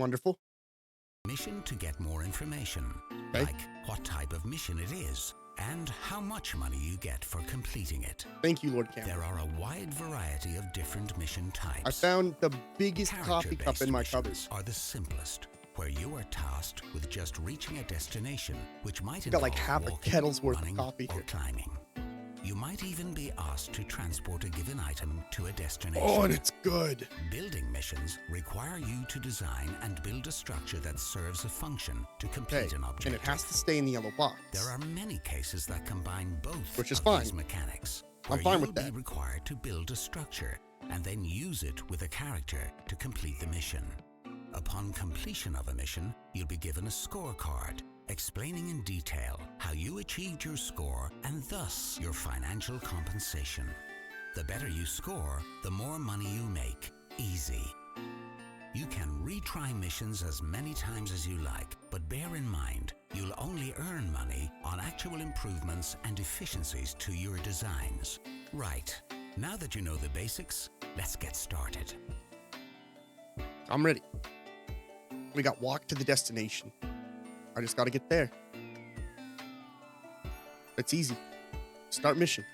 Wonderful. Mission to get more information, Okay. like what type of mission it is and how much money you get for completing it. Thank you, Lord Campbell. There are a wide variety of different mission types. I found the biggest coffee cup Character-based in my missions cupboard. are the simplest, where you are tasked with just reaching a destination, which might Got involve like half a walking, kettle's worth of running, coffee or here. climbing. You might even be asked to transport a given item to a destination. Oh, and it's good. Building missions require you to design and build a structure that serves a function to Okay, complete an objective. and it has to stay in the yellow box. There are many cases that combine both Which is of fine. these mechanics. I'm Where fine you'll with that. be required to build a structure and then use it with a character to complete the mission. Upon completion of a mission, you'll be given a scorecard explaining in detail how you achieved your score and thus your financial compensation. The better you score, the more money you make. Easy. You can retry missions as many times as you like, but bear in mind, you'll only earn money on actual improvements and efficiencies to your designs. Right. Now that you know the basics, let's get started. I'm ready. We got walk to the destination. I just got to get there. It's easy. Start mission.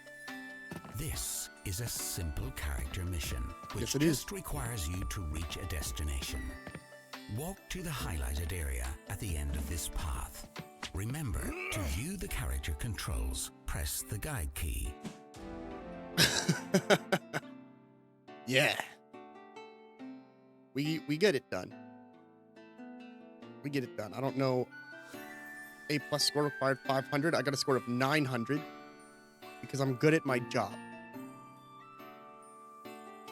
This is a simple character mission, which Yes, it is. just requires you to reach a destination. Walk to the highlighted area at the end of this path. Remember, to view the character controls, press the guide key. Yeah. We get it done. We get it done. I don't know. A+ score required 500. I got a score of 900 because I'm good at my job.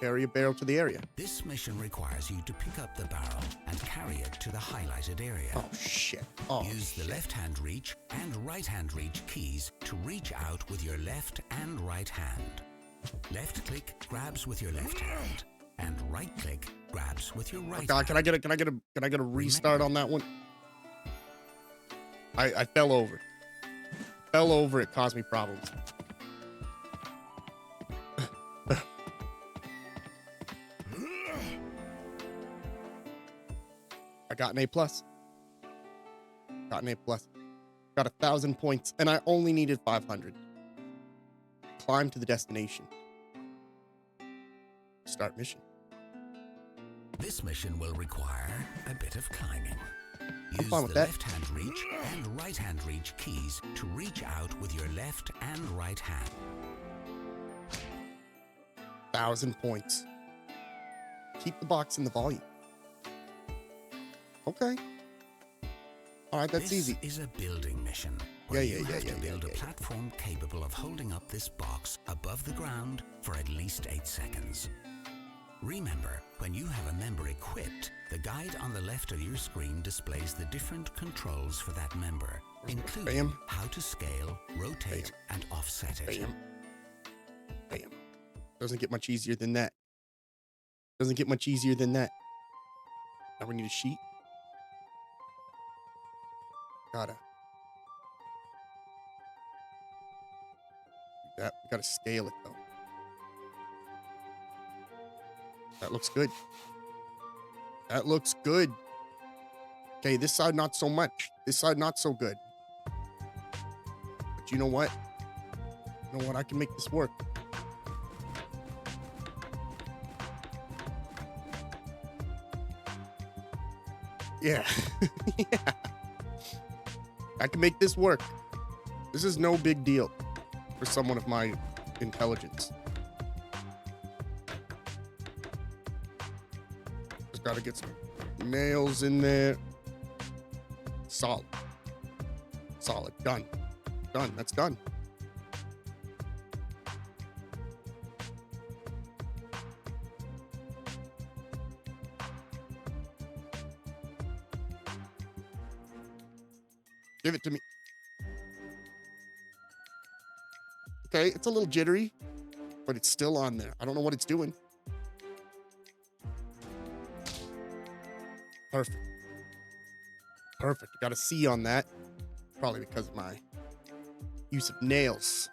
Carry a barrel to the area. This mission requires you to pick up the barrel and carry it to the highlighted area. Oh, shit. Oh, Use the left-hand reach and right-hand reach keys to reach out with your left and right hand. Left-click grabs with your left hand, and right-click grabs with your right God, hand. can I get a restart on that one? I fell over. Fell over. It caused me problems. I got an A+. Got an A+. Got 1,000 points, and I only needed 500. Climb to the destination. Start mission. This mission will require a bit of climbing. Use fine the with that. left-hand reach and right-hand reach keys to reach out with your left and right hand. 1,000 points. Keep the box in the volume. Okay. All right, that's This easy. is a building mission where Yeah, you have to yeah, build a yeah. platform capable of holding up this box above the ground for at least 8 seconds. Remember, when you have a member equipped, the guide on the left of your screen displays the different controls for that member, including Bam. how to scale, rotate, and offset it. Bam. Bam. Doesn't get much easier than that. Doesn't get much easier than that. Now we need a sheet. Gotta. That we gotta scale it though. That looks good. That looks good. Okay, this side not so much. This side not so good. But you know what? You know what? I can make this work. Yeah. Yeah. I can make this work. This is no big deal for someone of my intelligence. Just gotta get some nails in there. Solid. Solid. Done. Done. That's done. Give it to me. Okay, it's a little jittery, but it's still on there. I don't know what it's doing. Perfect. Perfect. Got a C on that. Probably because of my use of nails.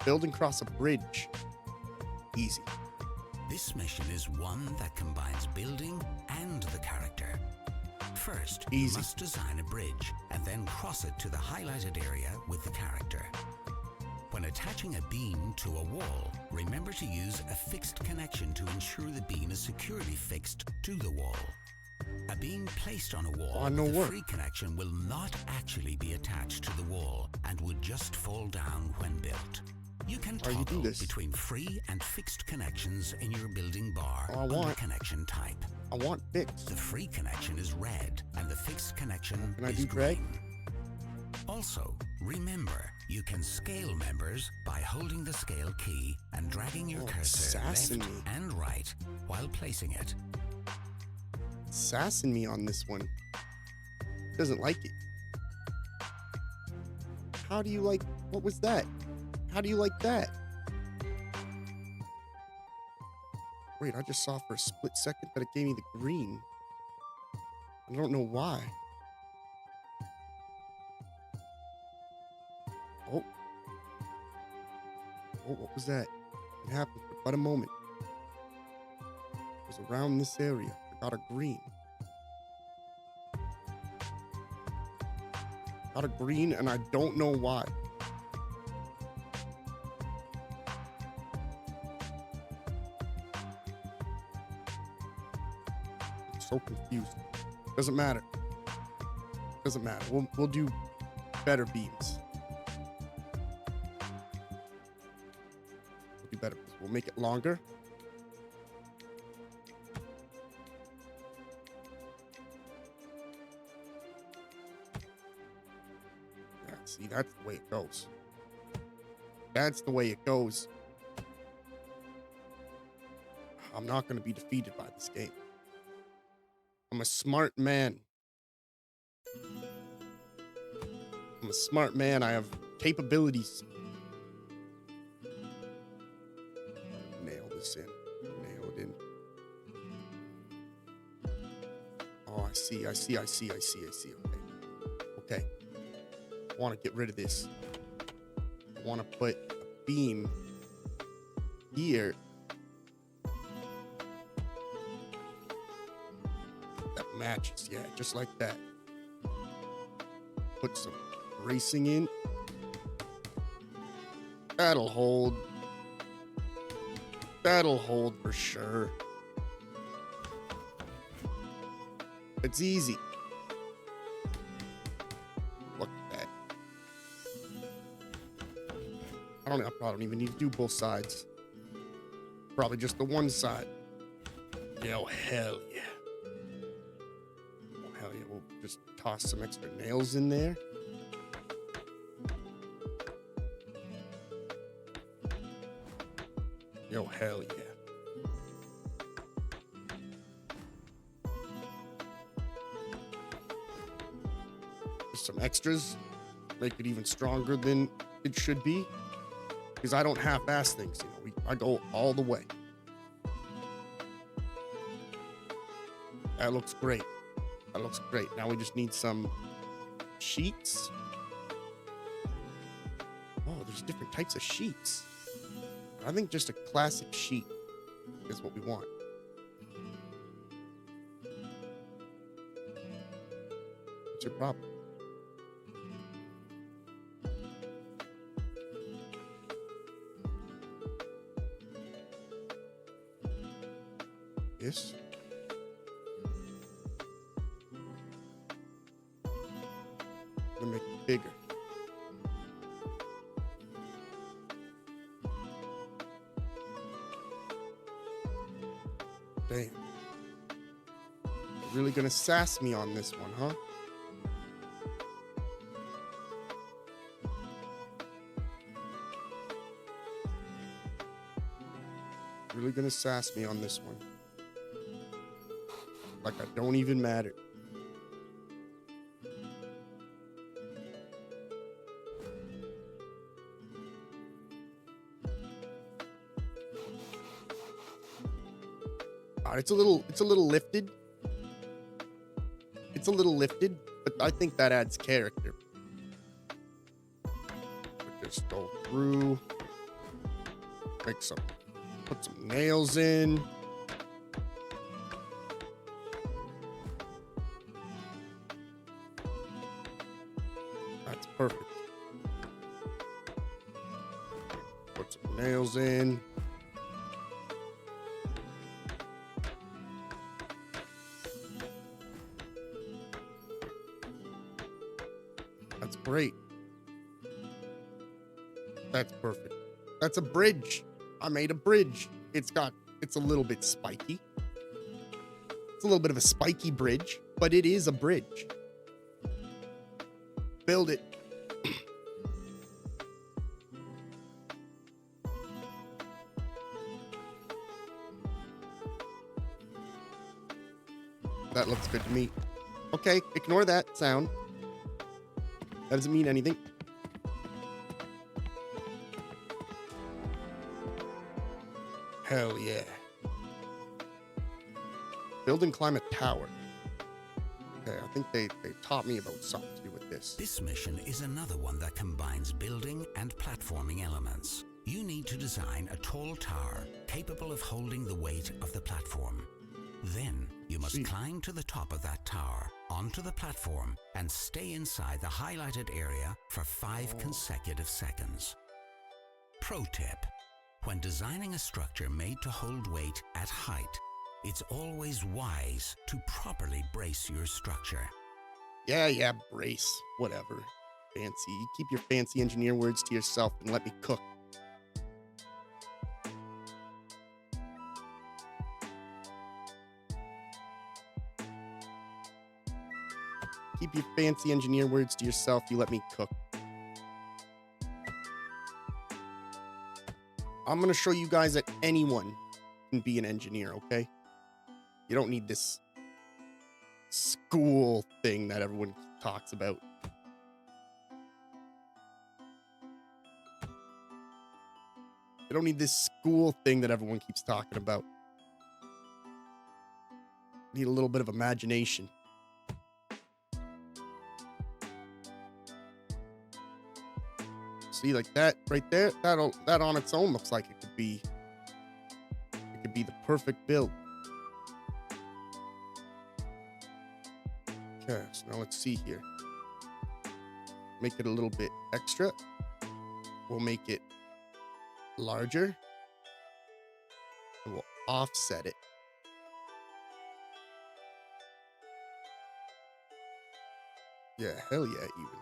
Building across a bridge. Easy. This mission is one that combines building and the character. First, you Easy. must design a bridge and then cross it to the highlighted area with the character. When attaching a beam to a wall, remember to use a fixed connection to ensure the beam is securely fixed to the wall. A beam placed on a wall with a free connection will not actually be attached to the wall and would just fall down when built. You can toggle between free and fixed connections in your building bar under connection type. I want fixed. The free connection is red and the fixed connection is green. Also, remember, you can scale members by holding the scale key and dragging your cursor left and right while placing it. Sassing me on this one. Doesn't like it. How do you like... What was that? How do you like that? Wait, I just saw for a split second that it gave me the green. I don't know why. Oh. Oh, what was that? It happened for but a moment. It was around this area. I got a green. Got a green, and I don't know why. I'm so confused. Doesn't matter. Doesn't matter. We'll do better beams. We'll do better. We'll make it longer. Yeah, see, that's the way it goes. That's the way it goes. I'm not going to be defeated by this game. I'm a smart man. I'm a smart man. I have capabilities. Nail this in. Nail it in. Oh, I see. Okay. Okay. I want to get rid of this. I want to put a beam here. That matches. Yeah, just like that. Put some racing in. That'll hold. That'll hold for sure. It's easy. Look at that. I probably don't even need to do both sides. Probably just the one side. Yeah, oh, hell yeah. Oh, hell yeah. We'll just toss some extra nails in there. Yo, hell yeah. Just some extras. Make it even stronger than it should be. Because I don't half-ass things, you know. I go all the way. That looks great. That looks great. Now we just need some sheets. Oh, there's different types of sheets. I think just a classic sheet is what we want. What's your problem? This? Let me make it bigger. Damn. You're really gonna sass me on this one, huh? Really gonna sass me on this one. Like I don't even matter. It's a little lifted. It's a little lifted, but I think that adds character. Just go through, make some Put some nails in. That's perfect. Put some nails in. That's great. That's perfect. That's a bridge. I made a bridge. It's a little bit spiky. It's a little bit of a spiky bridge, but it is a bridge. Build it. That looks good to me. Okay, ignore that sound. That doesn't mean anything. Hell yeah. Build and climb a tower. Okay, I think they taught me about something to do with this. This mission is another one that combines building and platforming elements. You need to design a tall tower capable of holding the weight of the platform. Then you must climb to the top of that tower, onto the platform, and stay inside the highlighted area for 5 consecutive seconds. Pro tip: when designing a structure made to hold weight at height, it's always wise to properly brace your structure. Yeah, brace. Whatever. Fancy. You keep your fancy engineer words to yourself and let me cook. Keep your fancy engineer words to yourself. You let me cook. I'm going to show you guys that anyone can be an engineer, okay? You don't need this school thing that everyone talks about. You don't need this school thing that everyone keeps talking about. You need a little bit of imagination. See, like that right there, that on its own looks like it could be the perfect build. Okay, so now let's see here. Make it a little bit extra. We'll make it larger. And we'll offset it. Yeah, hell yeah, even.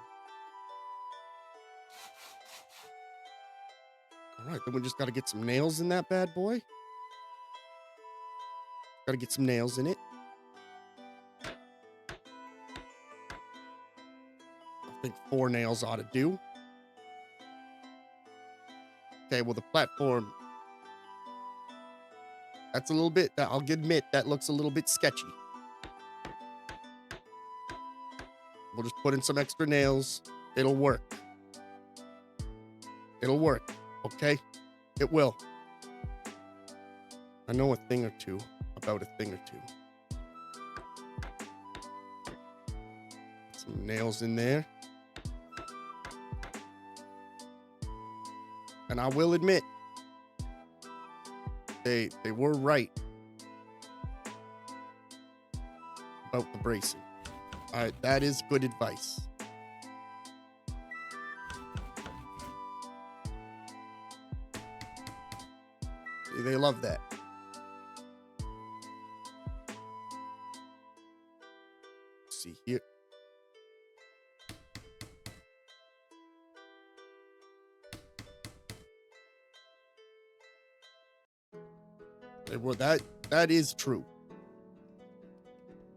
All right, then we just got to get some nails in that bad boy. Got to get some nails in it. I think 4 nails ought to do. Okay, well, the platform, that's a little bit, I'll admit, that looks a little bit sketchy. We'll just put in some extra nails. It'll work. It'll work, okay? It will. I know a thing or two about a thing or two. Some nails in there. And I will admit, they were right about the bracing. All right, that is good advice. They love that. Let's see here. Well, that is true.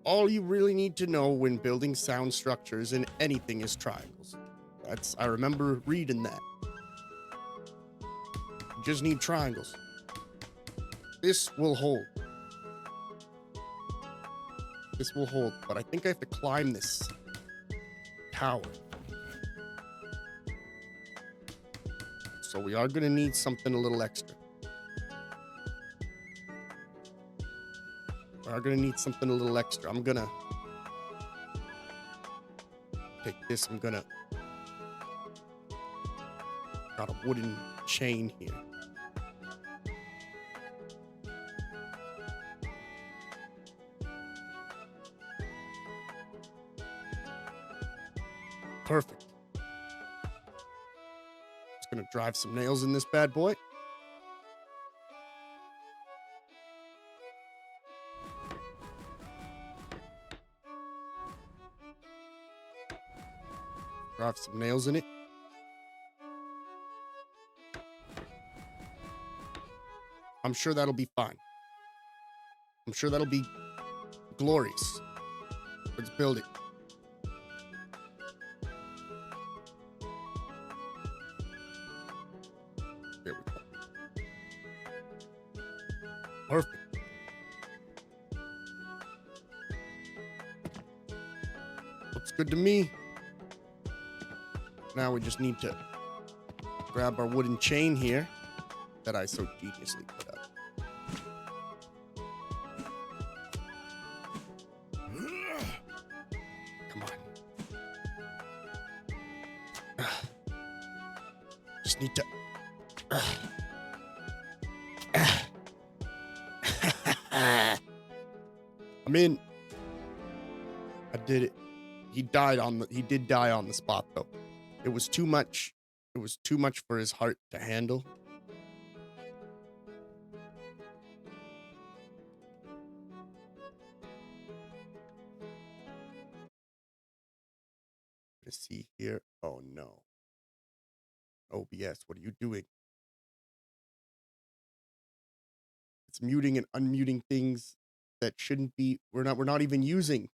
All you really need to know when building sound structures in anything is triangles. I remember reading that. You just need triangles. This will hold. This will hold, but I think I have to climb this tower. So we are going to need something a little extra. We are going to need something a little extra. I'm going to take this. I'm going to... Got a wooden chain here. Perfect. Just gonna drive some nails in this bad boy. Drive some nails in it. I'm sure that'll be fine. I'm sure that'll be glorious. Let's build it. There we go. Perfect. Looks good to me. Now we just need to grab our wooden chain here that I so geniusly put up. Come on. Just need to... I'm in. I did it. He did die on the spot though. It was too much. It was too much for his heart to handle. Let's see here. Oh no. OBS, what are you doing? It's muting and unmuting things that shouldn't be. We're not even using.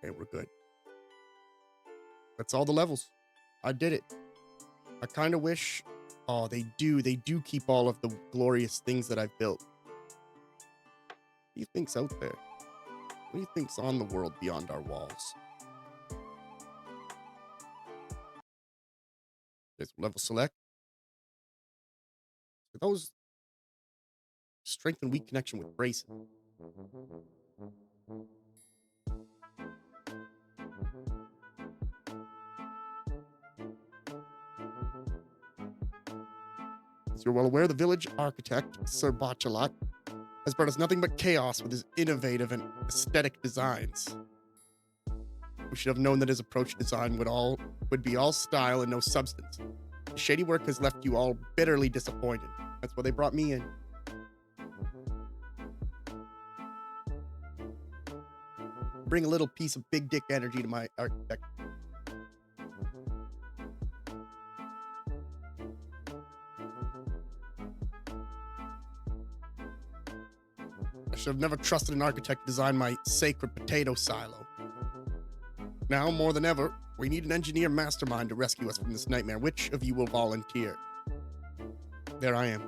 Okay, we're good. That's all the levels. I did it. I kind of wish... Oh, they do keep all of the glorious things that I've built. What do you think's out there? What do you think's on the world beyond our walls? There's level select. Those strength and weak connection with bracing. As you're well aware, the village architect, Sir Botchalot, has brought us nothing but chaos with his innovative and aesthetic designs. We should have known that his approach to design would be all style and no substance. The shady work has left you all bitterly disappointed. That's why they brought me in. Bring a little piece of big dick energy to my architect. I should have never trusted an architect to design my sacred potato silo. Now, more than ever, we need an engineer mastermind to rescue us from this nightmare. Which of you will volunteer? There I am.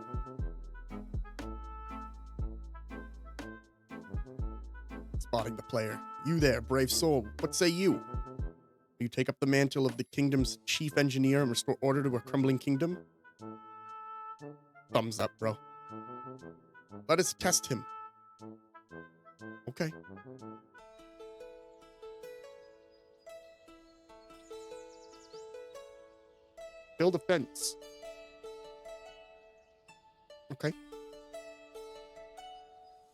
Spotting the player. You there, brave soul. What say you? Will you take up the mantle of the kingdom's chief engineer and restore order to a crumbling kingdom? Thumbs up, bro. Let us test him. Okay. Build a fence. Okay.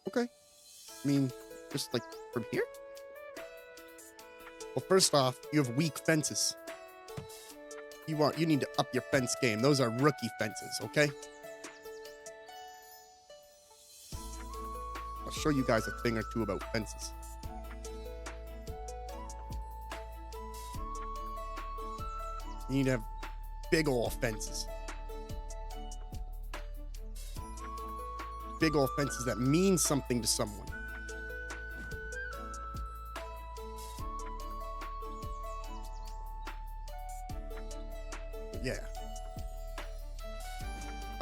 Okay. I mean, just like from here? Well, first off, you have weak fences. You need to up your fence game. Those are rookie fences, okay? I'll show you guys a thing or two about fences. You need to have big ol' fences. Big ol' fences that mean something to someone. Yeah.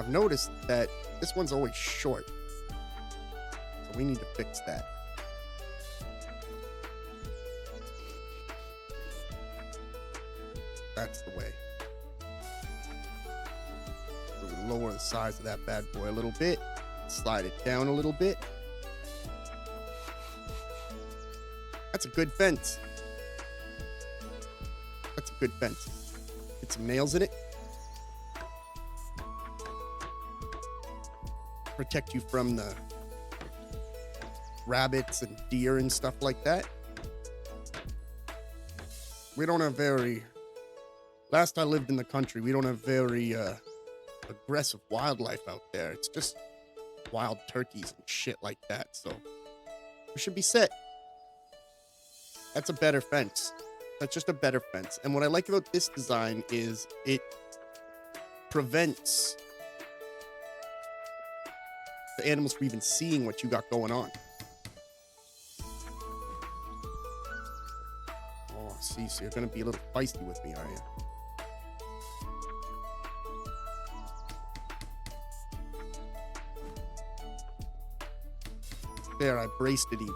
I've noticed that this one's always short. So we need to fix that. That's the way. So we lower the size of that bad boy a little bit. Slide it down a little bit. That's a good fence. That's a good fence. Get some nails in it. Protect you from the rabbits and deer and stuff like that. We don't have very... Last I lived in the country, we don't have very aggressive wildlife out there. It's just wild turkeys and shit like that. So we should be set. That's a better fence. That's just a better fence. And what I like about this design is it prevents the animals from even seeing what you got going on. Oh, see, so you're going to be a little feisty with me, are you? There, I braced it even.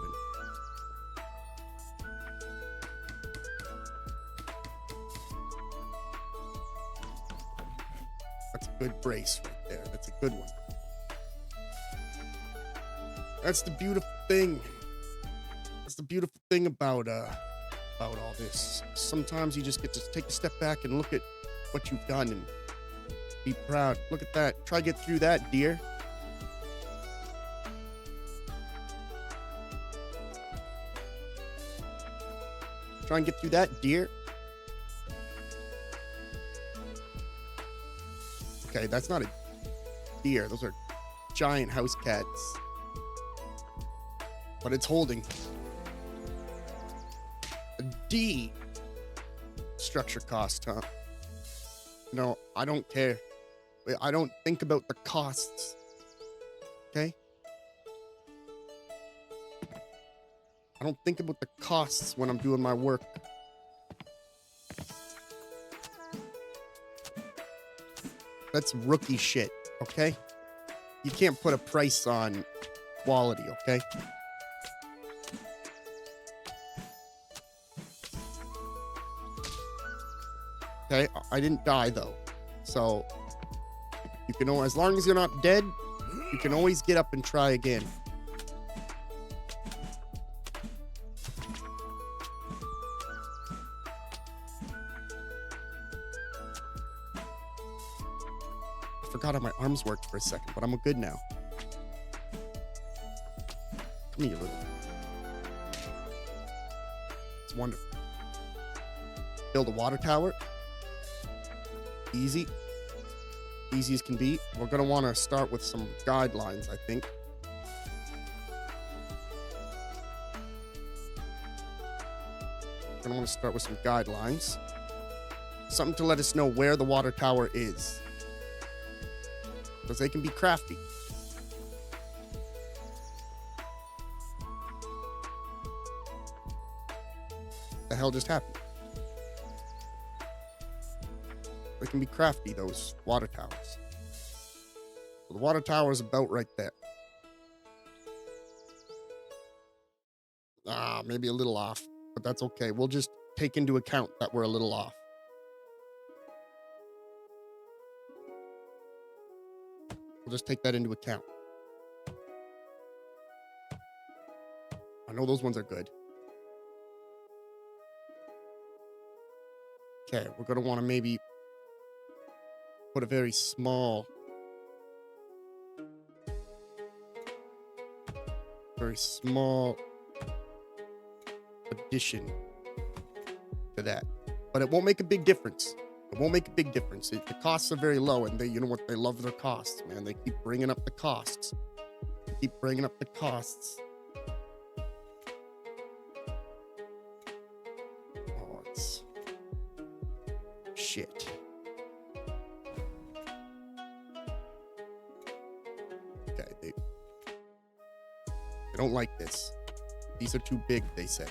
That's a good brace right there. That's a good one. That's the beautiful thing. That's the beautiful thing about all this. Sometimes you just get to take a step back and look at what you've done and be proud. Look at that. Try to get through that, deer. Try and get through that, deer. Okay, that's not a deer. Those are giant house cats. But it's holding a D structure cost, huh? No, I don't care. I don't think about the costs. Okay? I don't think about the costs when I'm doing my work. That's rookie shit, okay? You can't put a price on quality, okay? Okay, I didn't die though. So, you can always, as long as you're not dead, you can always get up and try again. I forgot how my arms worked for a second, but I'm good now. Come here, little. It's wonderful. Build a water tower. Easy. Easy as can be. We're going to want to start with some guidelines, I think. We're going to want to start with some guidelines. Something to let us know where the water tower is. Because they can be crafty. What the hell just happened? They can be crafty, those water towers. So the water tower is about right there. Maybe a little off, but that's okay. We'll just take into account that we're a little off. We'll just take that into account. I know those ones are good. Okay, we're going to want to maybe put a very small addition to that. But it won't make a big difference. It won't make a big difference. The costs are very low, and they, you know what, they love their costs, man. They keep bringing up the costs. They keep bringing up the costs. Oh, it's shit. Okay, they don't like this. These are too big, they say.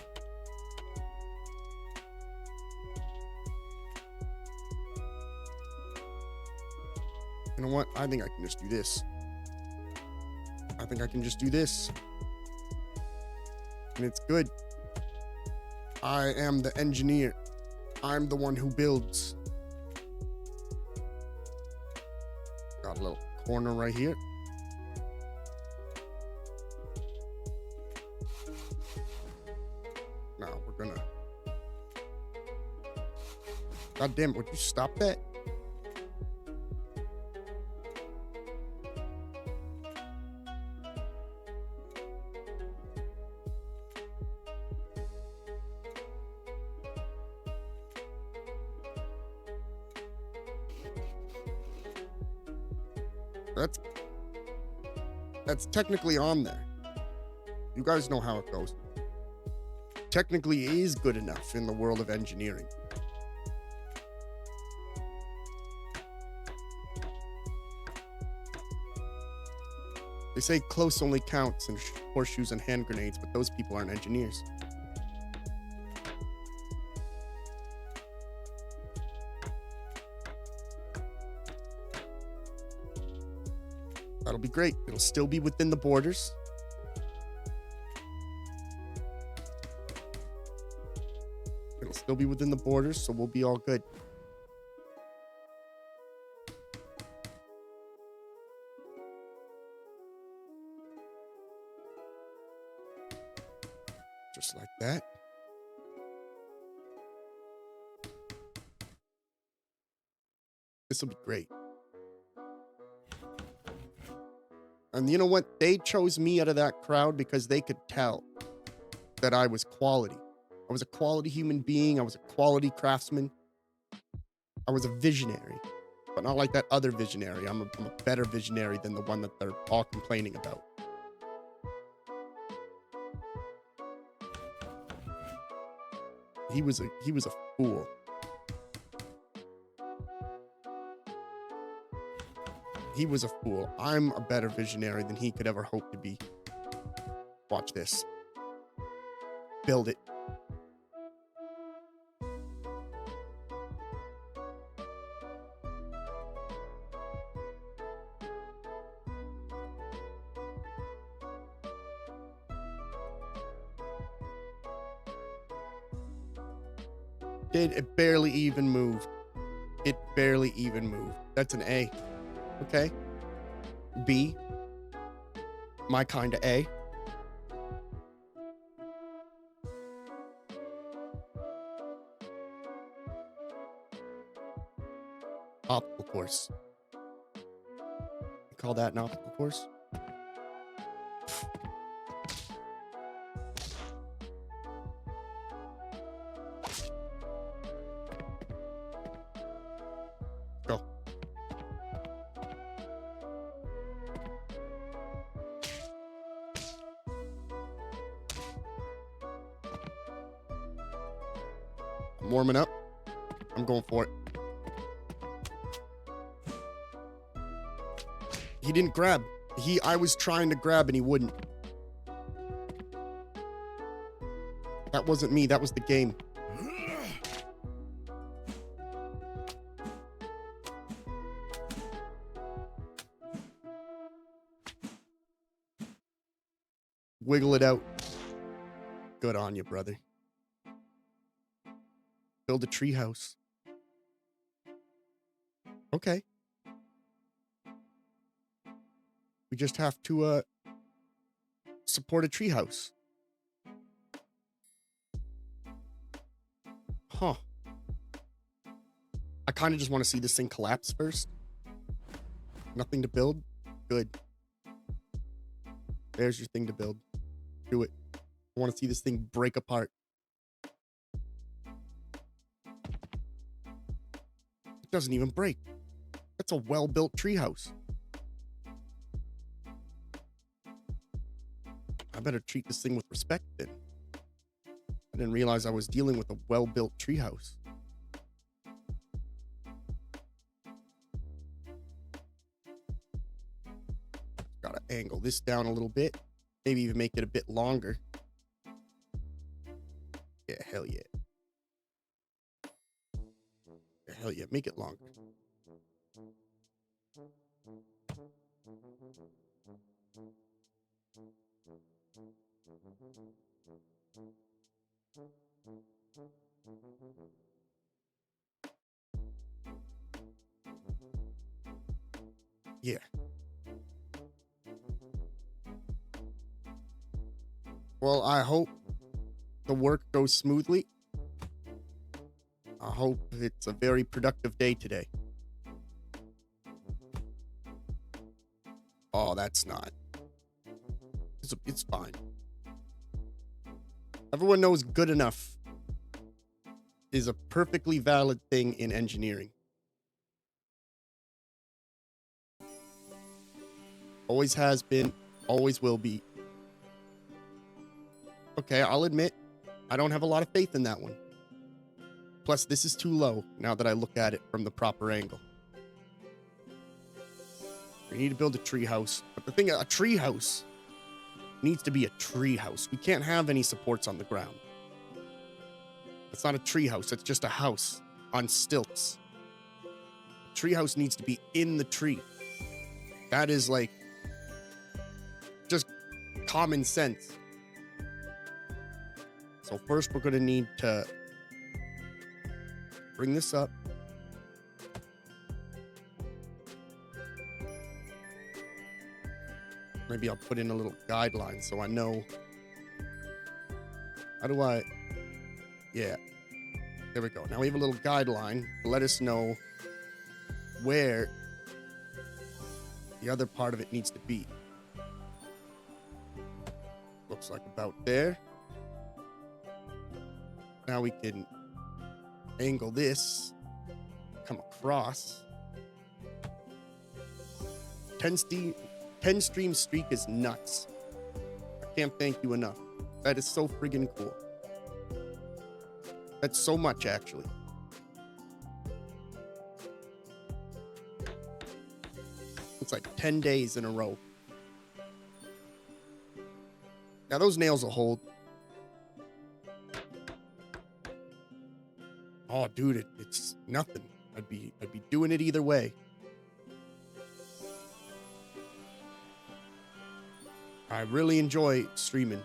You know what? I think I can just do this. I think I can just do this. And it's good. I am the engineer. I'm the one who builds. Got a little corner right here. Now we're gonna... God damn it, would you stop that? That's technically on there. You guys know how it goes. Technically is good enough in the world of engineering. They say close only counts in horseshoes and hand grenades, but those people aren't engineers. That'll be great. It'll still be within the borders. It'll still be within the borders, so we'll be all good. Just like that. This will be great. And you know what? They chose me out of that crowd because they could tell that I was quality. I was a quality human being. I was a quality craftsman. I was a visionary, but not like that other visionary. I'm a better visionary than the one that they're all complaining about. He was a fool. He was a fool. I'm a better visionary than he could ever hope to be. Watch this. Build it. It barely even moved. It barely even moved. That's an A. Okay. B. My kind of A. Optical course. You call that an optical course? Go. I'm warming up. I'm going for it. He didn't grab. I was trying to grab and he wouldn't. That wasn't me. That was the game. Wiggle it out. Good on you, brother. Build a treehouse. Okay. We just have to support a treehouse. Huh. I kind of just want to see this thing collapse first. Nothing to build? Good. There's your thing to build. Do it. I want to see this thing break apart. It doesn't even break. That's a well-built treehouse. I better treat this thing with respect then. I didn't realize I was dealing with a well-built treehouse. Gotta angle this down a little bit. Maybe even make it a bit longer. Yeah, hell yeah. Yeah, hell yeah, make it longer. Yeah. Well, I hope the work goes smoothly. I hope it's a very productive day today. Oh, that's not. It's fine. Everyone knows good enough is a perfectly valid thing in engineering. Always has been, always will be. Okay, I'll admit, I don't have a lot of faith in that one. Plus, this is too low now that I look at it from the proper angle. We need to build a tree house. But the thing, a tree house needs to be a tree house. We can't have any supports on the ground. It's not a tree house. It's just a house on stilts. A tree house needs to be in the tree. That is like just common sense. So first we're going to need to bring this up. Maybe I'll put in a little guideline so I know. How do I? Yeah. There we go. Now we have a little guideline to let us know where the other part of it needs to be. Looks like about there. Now we can angle this, come across. 10 stream streak is nuts. I can't thank you enough. That is so friggin' cool. That's so much, actually. It's like 10 days in a row. Now those nails will hold. Oh, dude, it's nothing. I'd be doing it either way. I really enjoy streaming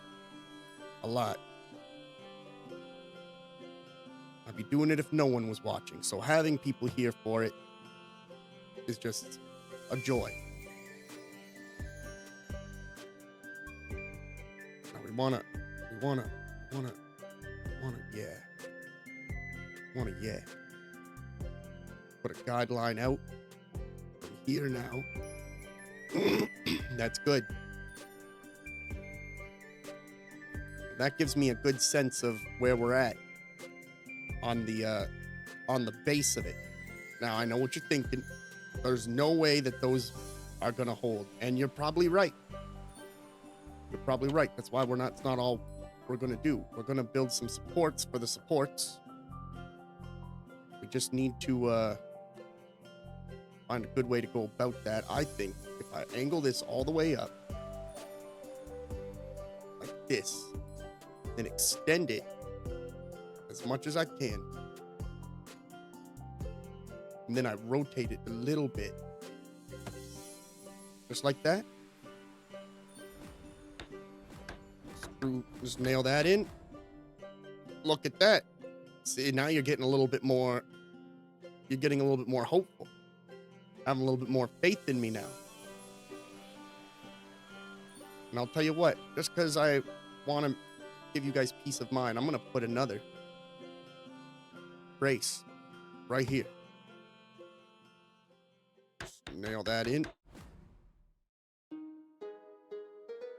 a lot. I'd be doing it if no one was watching. So having people here for it is just a joy. Now we wanna, yeah. Put a guideline out from here now. That's good. That gives me a good sense of where we're at on the base of it. Now I know what you're thinking. There's no way that those are gonna hold, and you're probably right. You're probably right. That's why it's not all we're gonna do. We're gonna build some supports for the supports. We just need to find a good way to go about that. I think if I angle this all the way up like this, then extend it as much as I can, and then I rotate it a little bit, just like that. Just nail that in. Look at that. See, now you're getting a little bit more. You're getting a little bit more hopeful. Having a little bit more faith in me now. And I'll tell you what, just because I want to give you guys peace of mind, I'm going to put another brace right here. Just nail that in.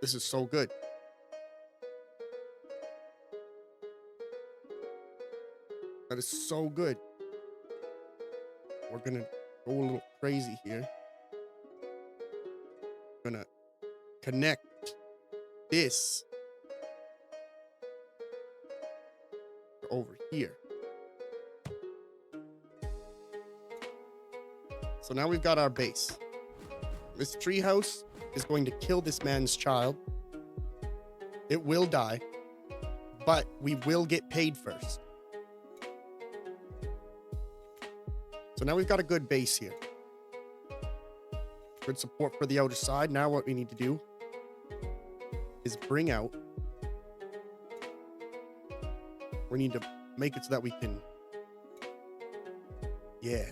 This is so good. That is so good. We're going to go a little crazy here. We're going to connect this over here. So now we've got our base. This treehouse is going to kill this man's child. It will die, but we will get paid first. So now we've got a good base here. Good support for the outer side. Now what we need to do is bring out. We need to make it so that we can. Yeah.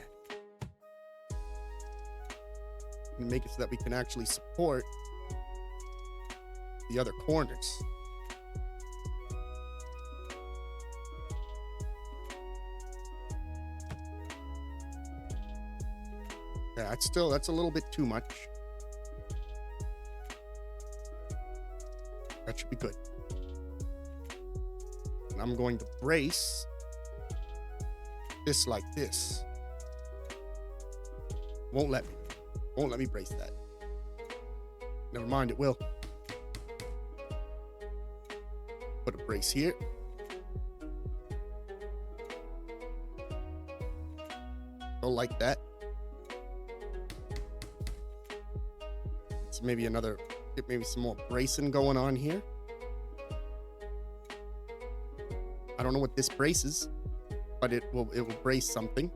Make it so that we can actually support the other corners. Yeah, that's a little bit too much. That should be good. And I'm going to brace this like this. Won't let me brace that. Never mind, it will. Put a brace here. Go like that. So maybe maybe some more bracing going on here. I don't know what this braces, but it will brace something.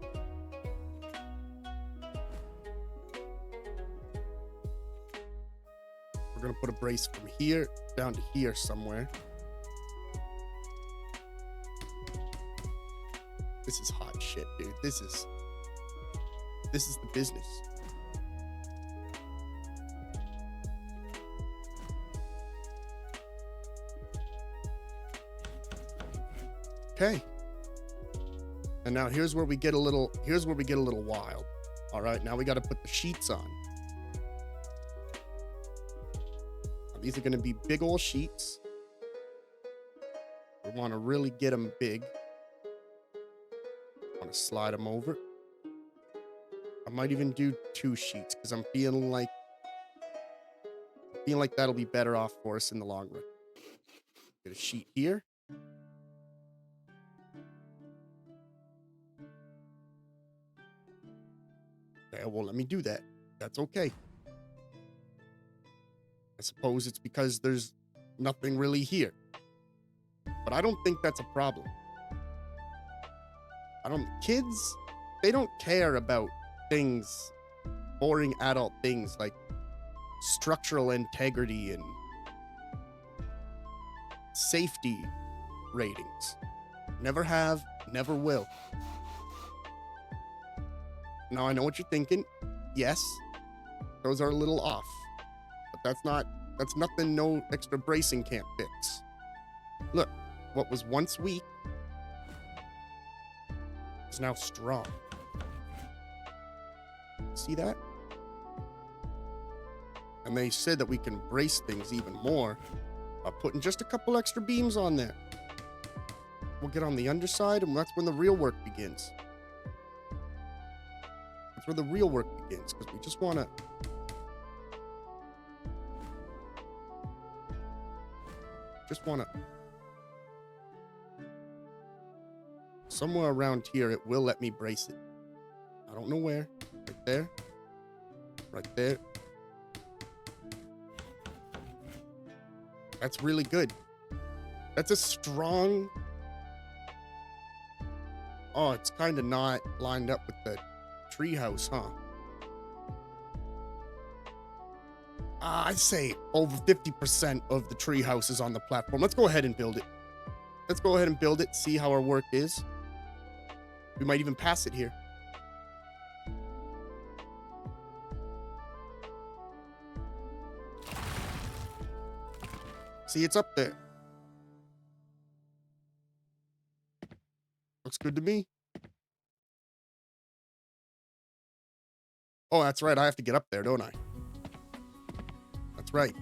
We're gonna put a brace from here down to here somewhere. This is hot shit, dude. This is the business. Okay. And now here's where we get a little wild. All right, now we got to put the sheets on. Now, these are going to be big old sheets. We want to really get them big. Want to slide them over. I might even do 2 sheets because I'm feeling like that'll be better off for us in the long run. Get a sheet here. Okay, well, let me do that. That's okay. I suppose it's because there's nothing really here. But I don't think that's a problem. Kids, they don't care about things, boring adult things like structural integrity and safety ratings. Never have, never will. Now, I know what you're thinking. Yes, those are a little off. But that's nothing no extra bracing can't fix. Look, what was once weak is now strong. See that? And they said that we can brace things even more by putting just a couple extra beams on there. We'll get on the underside, and that's when the real work begins. That's where the real work begins, because we just want to... Somewhere around here, it will let me brace it. I don't know where. Right there. Right there. That's really good. That's a strong... Oh, it's kind of not lined up with the treehouse, huh? I'd say over 50% of the treehouse is on the platform. Let's go ahead and build it. Let's go ahead and build it, see how our work is. We might even pass it here. See, it's up there. Looks good to me. Oh, that's right. I have to get up there, don't I? That's right.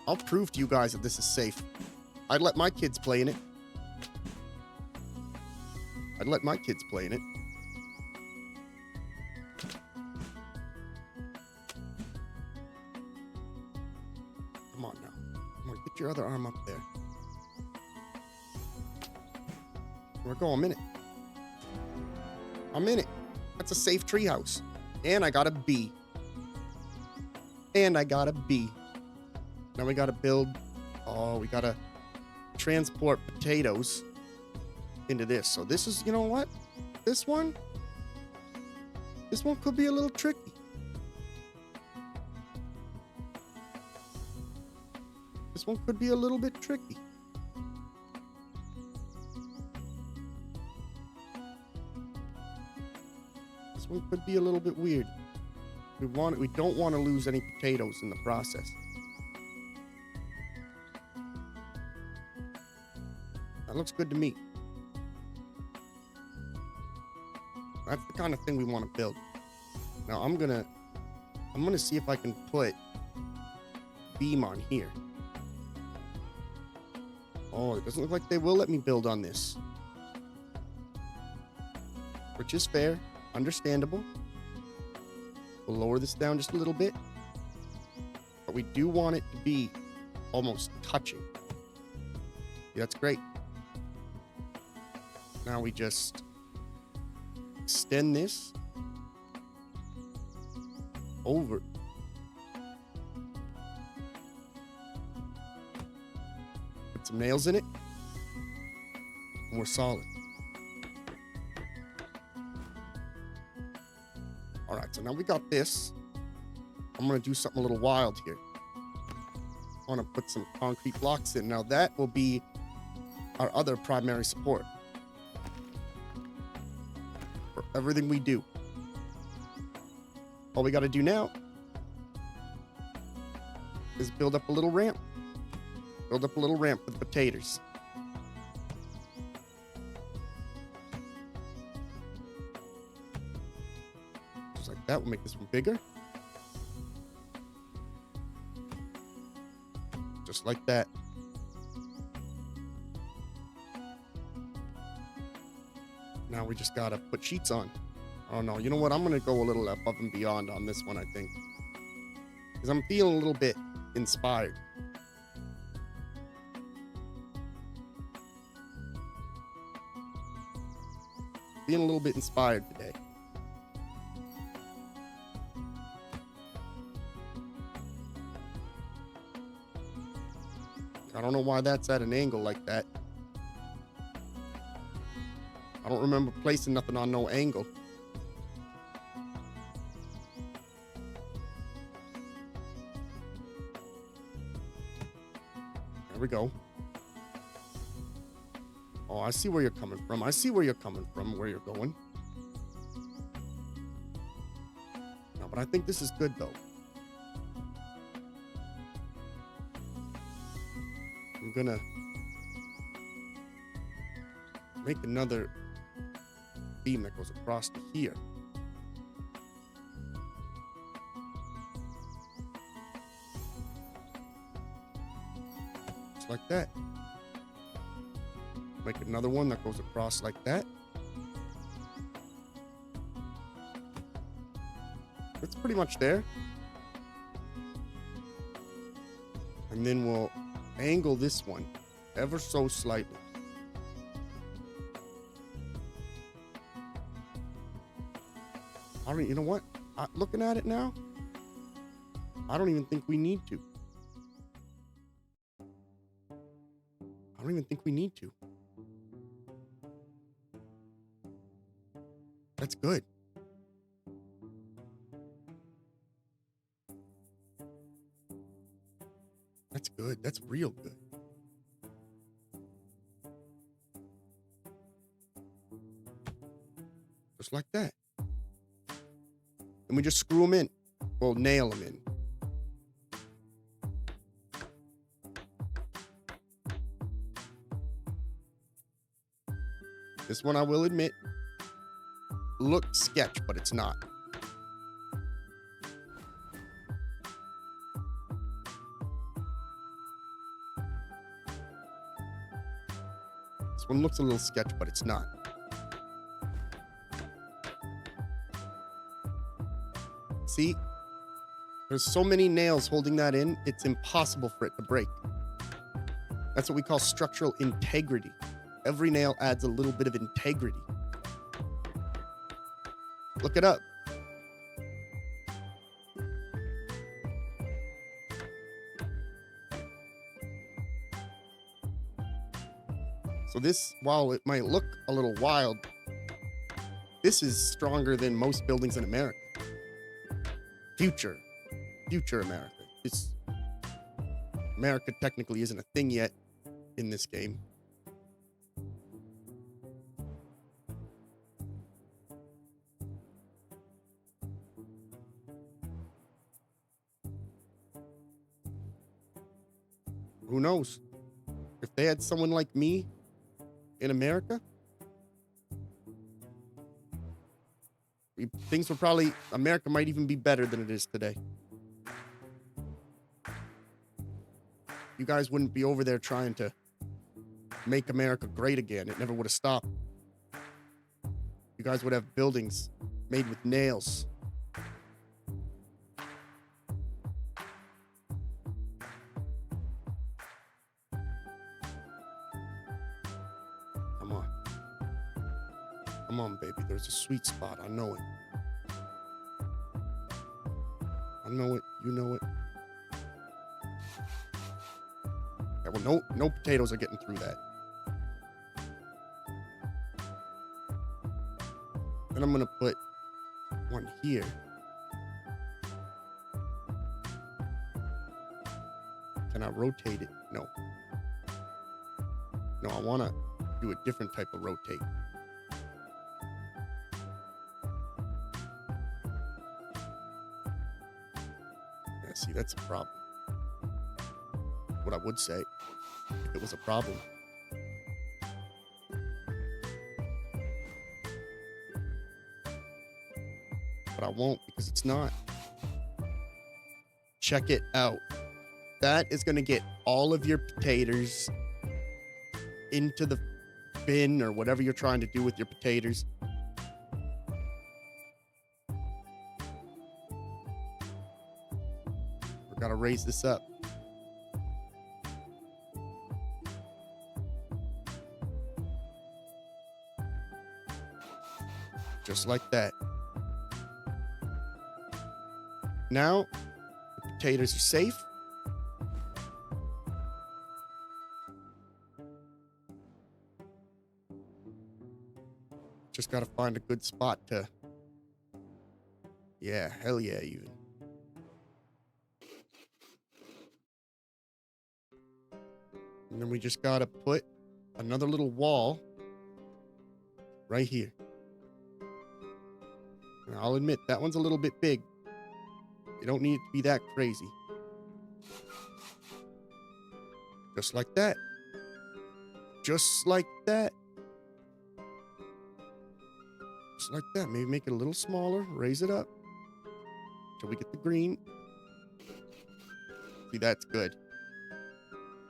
I'll prove to you guys that this is safe. I'd let my kids play in it. I'd let my kids play in it. Come on now. Come on, get your other arm up there. We're going. I'm in it. I'm in it. That's a safe treehouse. And I got a B. And I got a B. Now we got to build... Oh, we got to transport potatoes into this. So this is, you know what? This one, This one could be a little tricky. This one could be a little bit tricky. This one could be a little bit weird. We don't want to lose any potatoes in the process. That looks good to me. That's the kind of thing we want to build. Now I'm gonna see if I can put beam on here. Oh, it doesn't look like they will let me build on this. Which is fair, understandable. We'll lower this down just a little bit. But we do want it to be almost touching. Yeah, that's great. Now we just extend this over. Put some nails in it. And we're solid. All right, so now we got this. I'm going to do something a little wild here. I want to put some concrete blocks in. Now that will be our other primary support for everything we do. All we got to do now is build up a little ramp. Build up a little ramp with potatoes. Just like that. We'll make this one bigger. Just like that. Now we just gotta put sheets on. Oh no, you know what? I'm gonna go a little above and beyond on this one, I think. Because I'm feeling a little bit inspired. Feeling a little bit inspired today. I don't know why that's at an angle like that. I don't remember placing nothing on no angle. There we go. Oh, I see where you're coming from. I see where you're coming from, where you're going. No, but I think this is good, though. I'm gonna make another beam that goes across to here. Just like that. Make another one that goes across like that. It's pretty much there. And then we'll angle this one ever so slightly. You know what? Looking at it now, I don't even think we need to. I don't even think we need to. That's good. That's good. That's real good. Just like that. And we just screw them in. Well, nail them in. This one, I will admit, looks sketch, but it's not. This one looks a little sketch, but it's not. See, there's so many nails holding that in, it's impossible for it to break. That's what we call structural integrity. Every nail adds a little bit of integrity. Look it up. So this, while it might look a little wild, This is stronger than most buildings in America. Future America. America technically isn't a thing yet in this game. Who knows? If they had someone like me in America, things would probably, America might even be better than it is today. You guys wouldn't be over there trying to make America great again. It never would have stopped. You guys would have buildings made with nails. Come on. Come on, baby. There's a sweet spot. I know it. I know it. You know it. Yeah, well, no potatoes are getting through that. Then I'm going to put one here. Can I rotate it? No. No, I want to do a different type of rotate. Yeah, see, that's a problem. What I would say if it was a problem. But I won't because it's not. Check it out. That is going to get all of your potatoes into the bin or whatever you're trying to do with your potatoes. We've got to raise this up. Just like that. Now, the potatoes are safe. Just gotta find a good spot to... Yeah, hell yeah, even. And then we just gotta put another little wall right here. And I'll admit, that one's a little bit big. You don't need it to be that crazy. Just like that. Just like that. Just like that. Maybe make it a little smaller. Raise it up. Till we get the green. See, that's good.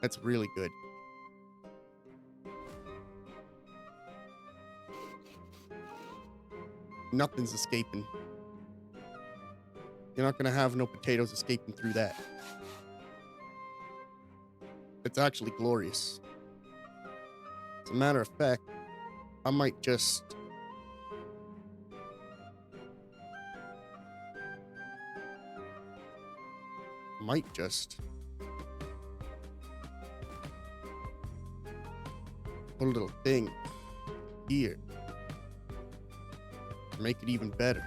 That's really good. Nothing's escaping. You're not going to have no potatoes escaping through that. It's actually glorious. As a matter of fact, I might just... put a little thing here to make it even better.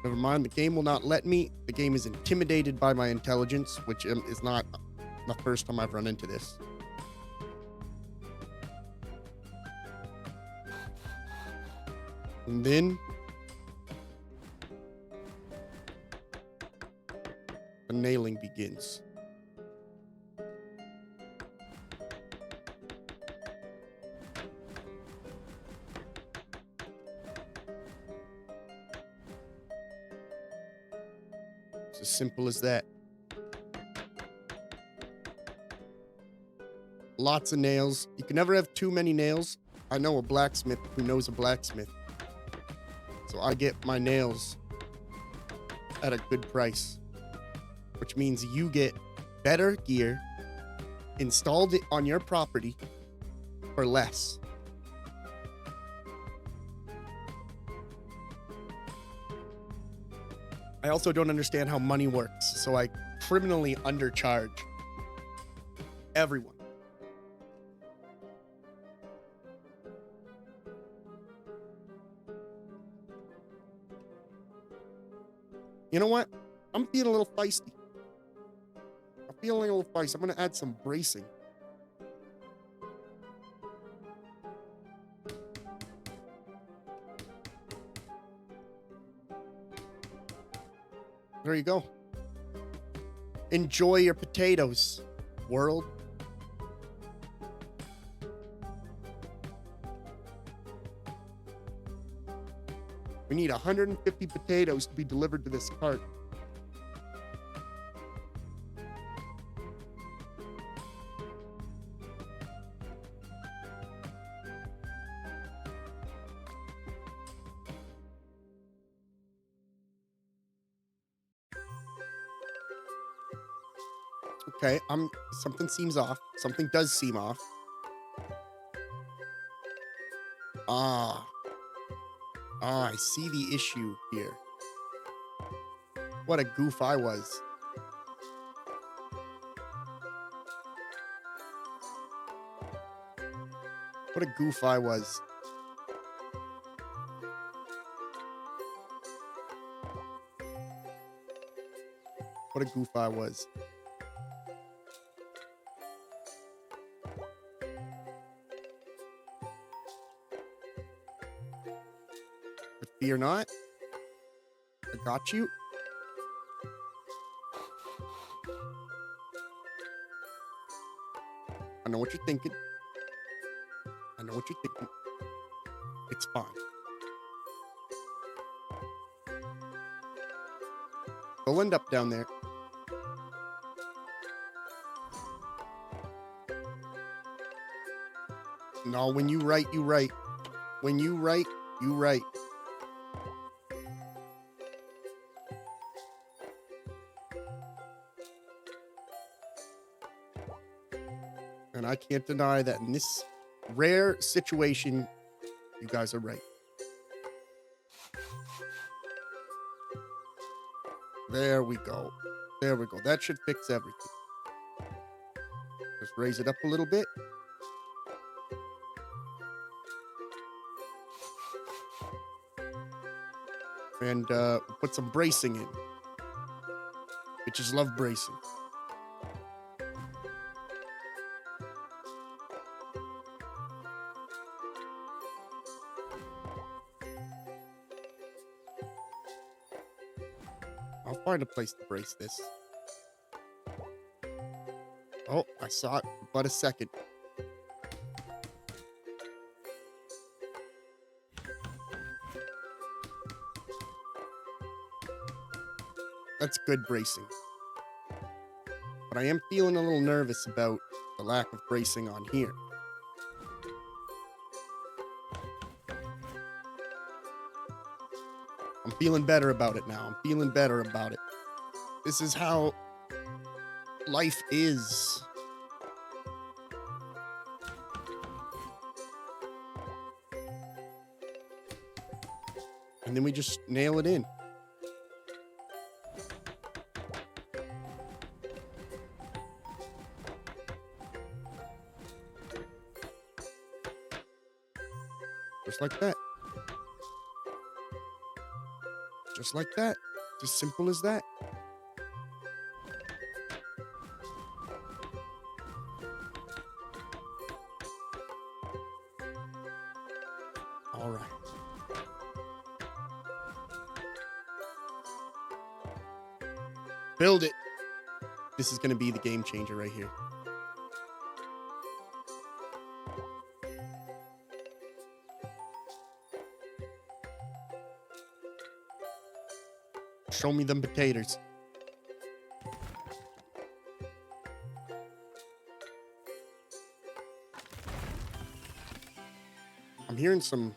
Never mind, the game will not let me. The game is intimidated by my intelligence, which is not the first time I've run into this. And then the nailing begins. It's as simple as that. Lots of nails. You can never have too many nails. I know a blacksmith who knows a blacksmith. So I get my nails at a good price, which means you get better gear installed on your property for less. I also don't understand how money works, so I criminally undercharge everyone. You know what? I'm feeling a little feisty. I'm feeling a little feisty. I'm going to add some bracing. There you go. Enjoy your potatoes, world. We need 150 potatoes to be delivered to this cart. Okay, something seems off. Something does seem off. Ah, I see the issue here. What a goof I was. What a goof I was. What a goof I was. But fear not. I got you. I know what you're thinking. I know what you're thinking. It's fine. They'll end up down there. No, when you write, you write. When you write, you write. And I can't deny that in this rare situation, you guys are right. There we go. There we go. That should fix everything. Just raise it up a little bit. And put some bracing in. Bitches love bracing. I'll find a place to brace this. Oh, I saw it. But a second. That's good bracing. But I am feeling a little nervous about the lack of bracing on here. I'm feeling better about it now. I'm feeling better about it. This is how life is. And then we just nail it in. Just like that. Just like that. It's as simple as that. All right. Build it. This is going to be the game changer right here. Show me them potatoes. I'm hearing some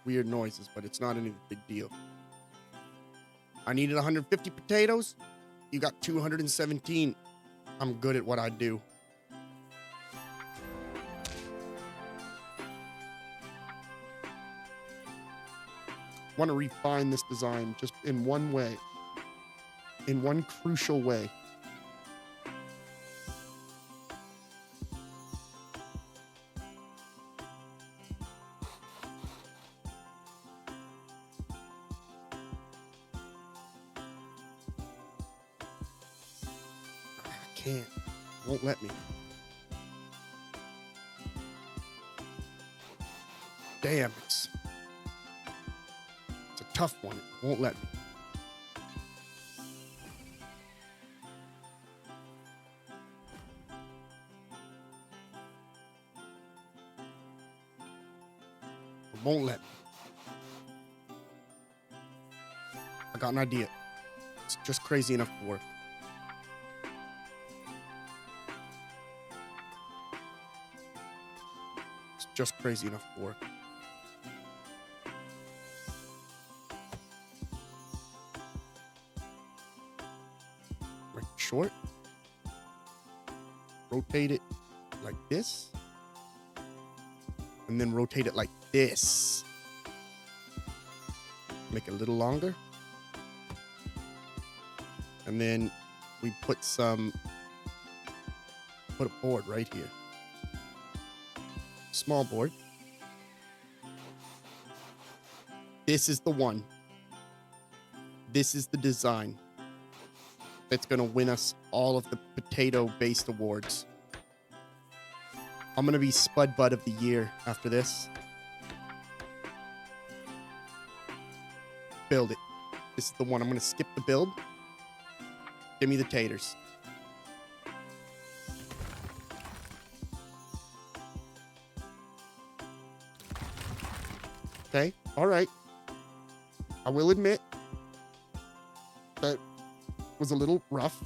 weird noises, but it's not any big deal. I needed 150 potatoes. You got 217. I'm good at what I do. I want to refine this design just in one way. In one crucial way. can't. Won't let me. Damn, it's a tough one. It won't let me. It won't let me. I got an idea. It's just crazy enough to work. It's just crazy enough to work. Make it short. Rotate it like this. And then rotate it like this. Make it a little longer. And then we put a board right here. Small board. This is the one. This is the design that's going to win us all of the potato-based awards. I'm going to be Spud Bud of the Year after this. Build it. This is the one. I'm going to skip the build. Give me the taters. Okay, all right. I will admit that was a little rough,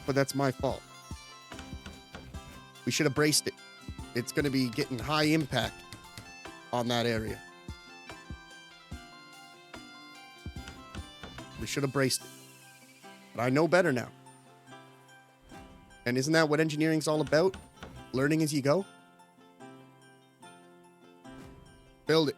but that's my fault. We should have braced it. It's going to be getting high impact on that area. We should have braced it. But I know better now. And isn't that what engineering's all about? Learning as you go? Build it.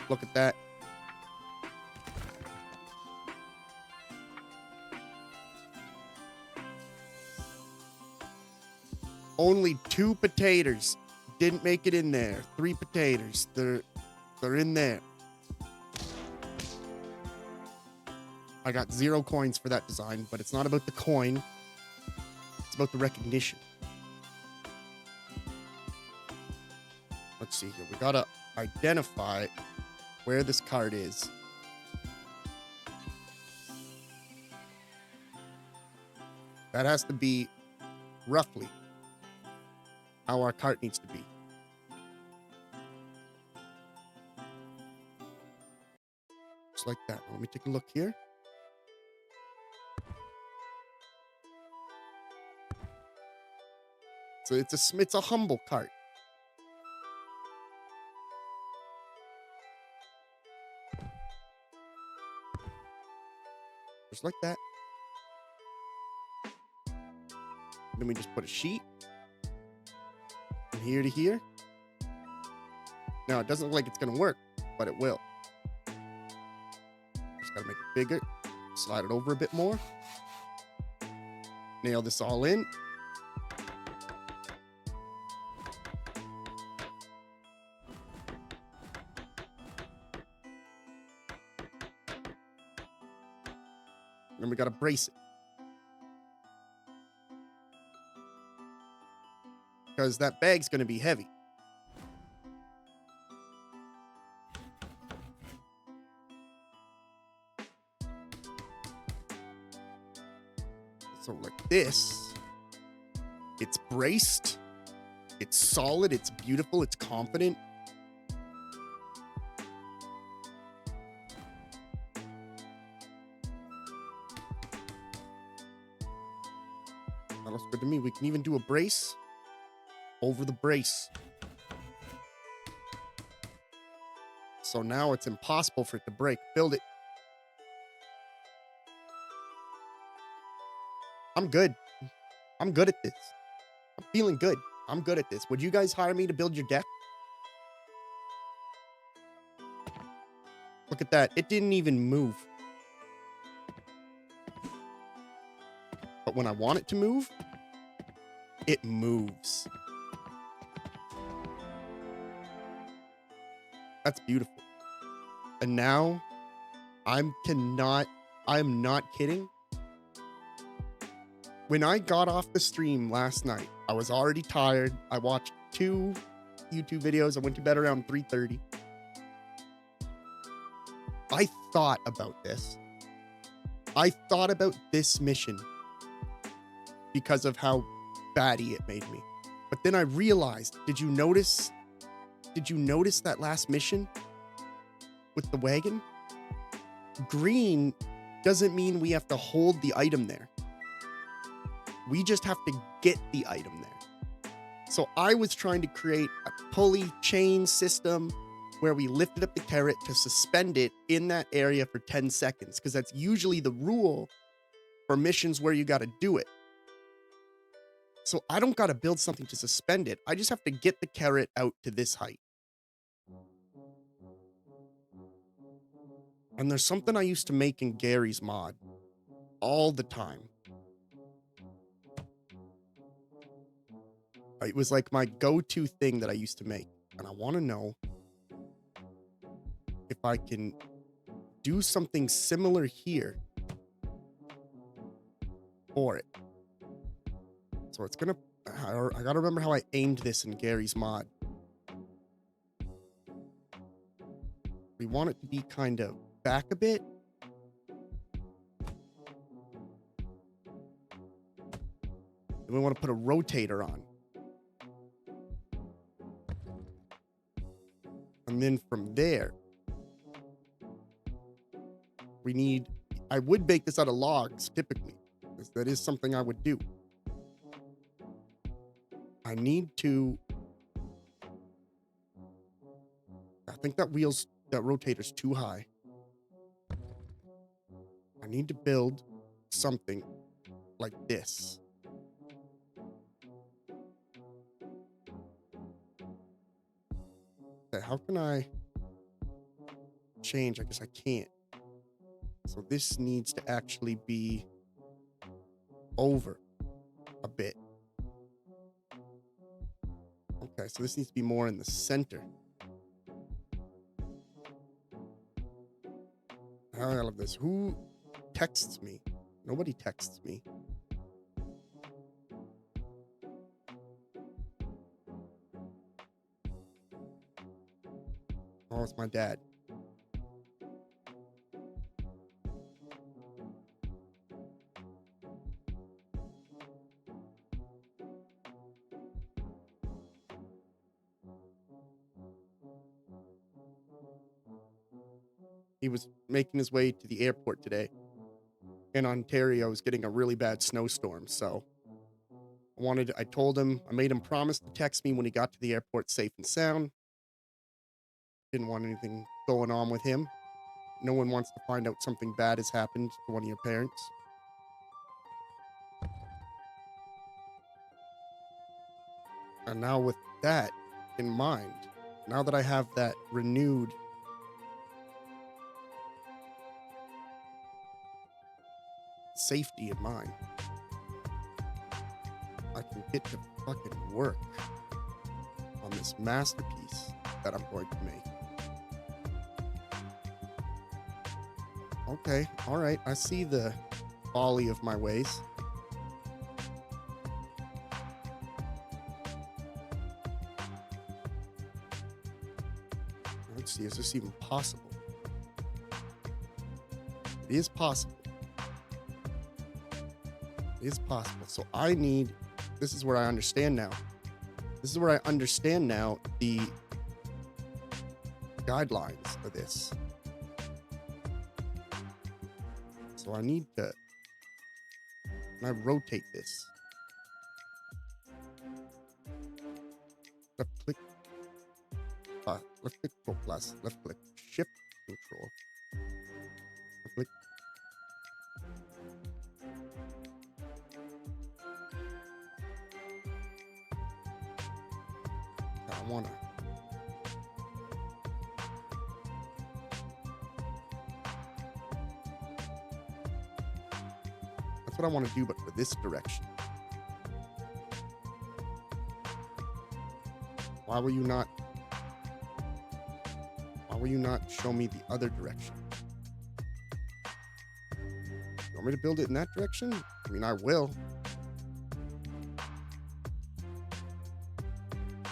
Look at that. Only 2 potatoes didn't make it in there. 3 potatoes. They're in there. I got 0 coins for that design, but it's not about the coin. It's about the recognition. Let's see here. We gotta identify where this card is. That has to be roughly how our cart needs to be. Just like that. Let me take a look here. So it's a humble cart. Just like that. Then we just put a sheet from here to here. Now, it doesn't look like it's going to work, but it will. Just got to make it bigger. Slide it over a bit more. Nail this all in. And we got to brace it. Because that bag's going to be heavy. So like this, it's braced, it's solid, it's beautiful, it's confident. That looks good to me. We can even do a brace over the brace. So now it's impossible for it to break. Build it. I'm good. I'm good at this. I'm feeling good. I'm good at this. Would you guys hire me to build your deck? Look at that. It didn't even move. But when I want it to move, it moves. That's beautiful. And now I'm not kidding. When I got off the stream last night, I was already tired. I watched 2 YouTube videos. I went to bed around 3:30. I thought about this. I thought about this mission because of how batty it made me. But then I realized, did you notice that last mission with the wagon? Green doesn't mean we have to hold the item there. We just have to get the item there. So I was trying to create a pulley chain system where we lifted up the carrot to suspend it in that area for 10 seconds, because that's usually the rule for missions where you got to do it. So I don't got to build something to suspend it. I just have to get the carrot out to this height. And there's something I used to make in Gary's mod all the time. It was like my go-to thing that I used to make. And I want to know if I can do something similar here for it. So it's gonna, I gotta remember how I aimed this in Gary's mod. We want it to be kind of back a bit. And we want to put a rotator on. And then from there, I would bake this out of logs typically, because that is something I would do. I think that rotator's too high. I need to build something like this. Okay, how can I change? I guess I can't. So this needs to actually be over a bit. Okay, so this needs to be more in the center. I love this. Who texts me? Nobody texts me. Oh, it's my dad. He was making his way to the airport today. In Ontario is getting a really bad snowstorm, so I told him, I made him promise to text me when he got to the airport safe and sound. Didn't want anything going on with him. No one wants to find out something bad has happened to one of your parents. And now with that in mind, now that I have that renewed safety in mind, I can get to fucking work on this masterpiece that I'm going to make. Okay, all right, I see the folly of my ways. Let's see, is this even possible? It is possible. It is possible. So this is where I understand now. This is where I understand now the guidelines for this. So I need to, and I rotate this. Left click, left click, control plus, left click, shift, control. Left click. I wanna. That's what I want to do, but for this direction. Why will you not? will you not show me the other direction? You want me to build it in that direction? I mean, I will.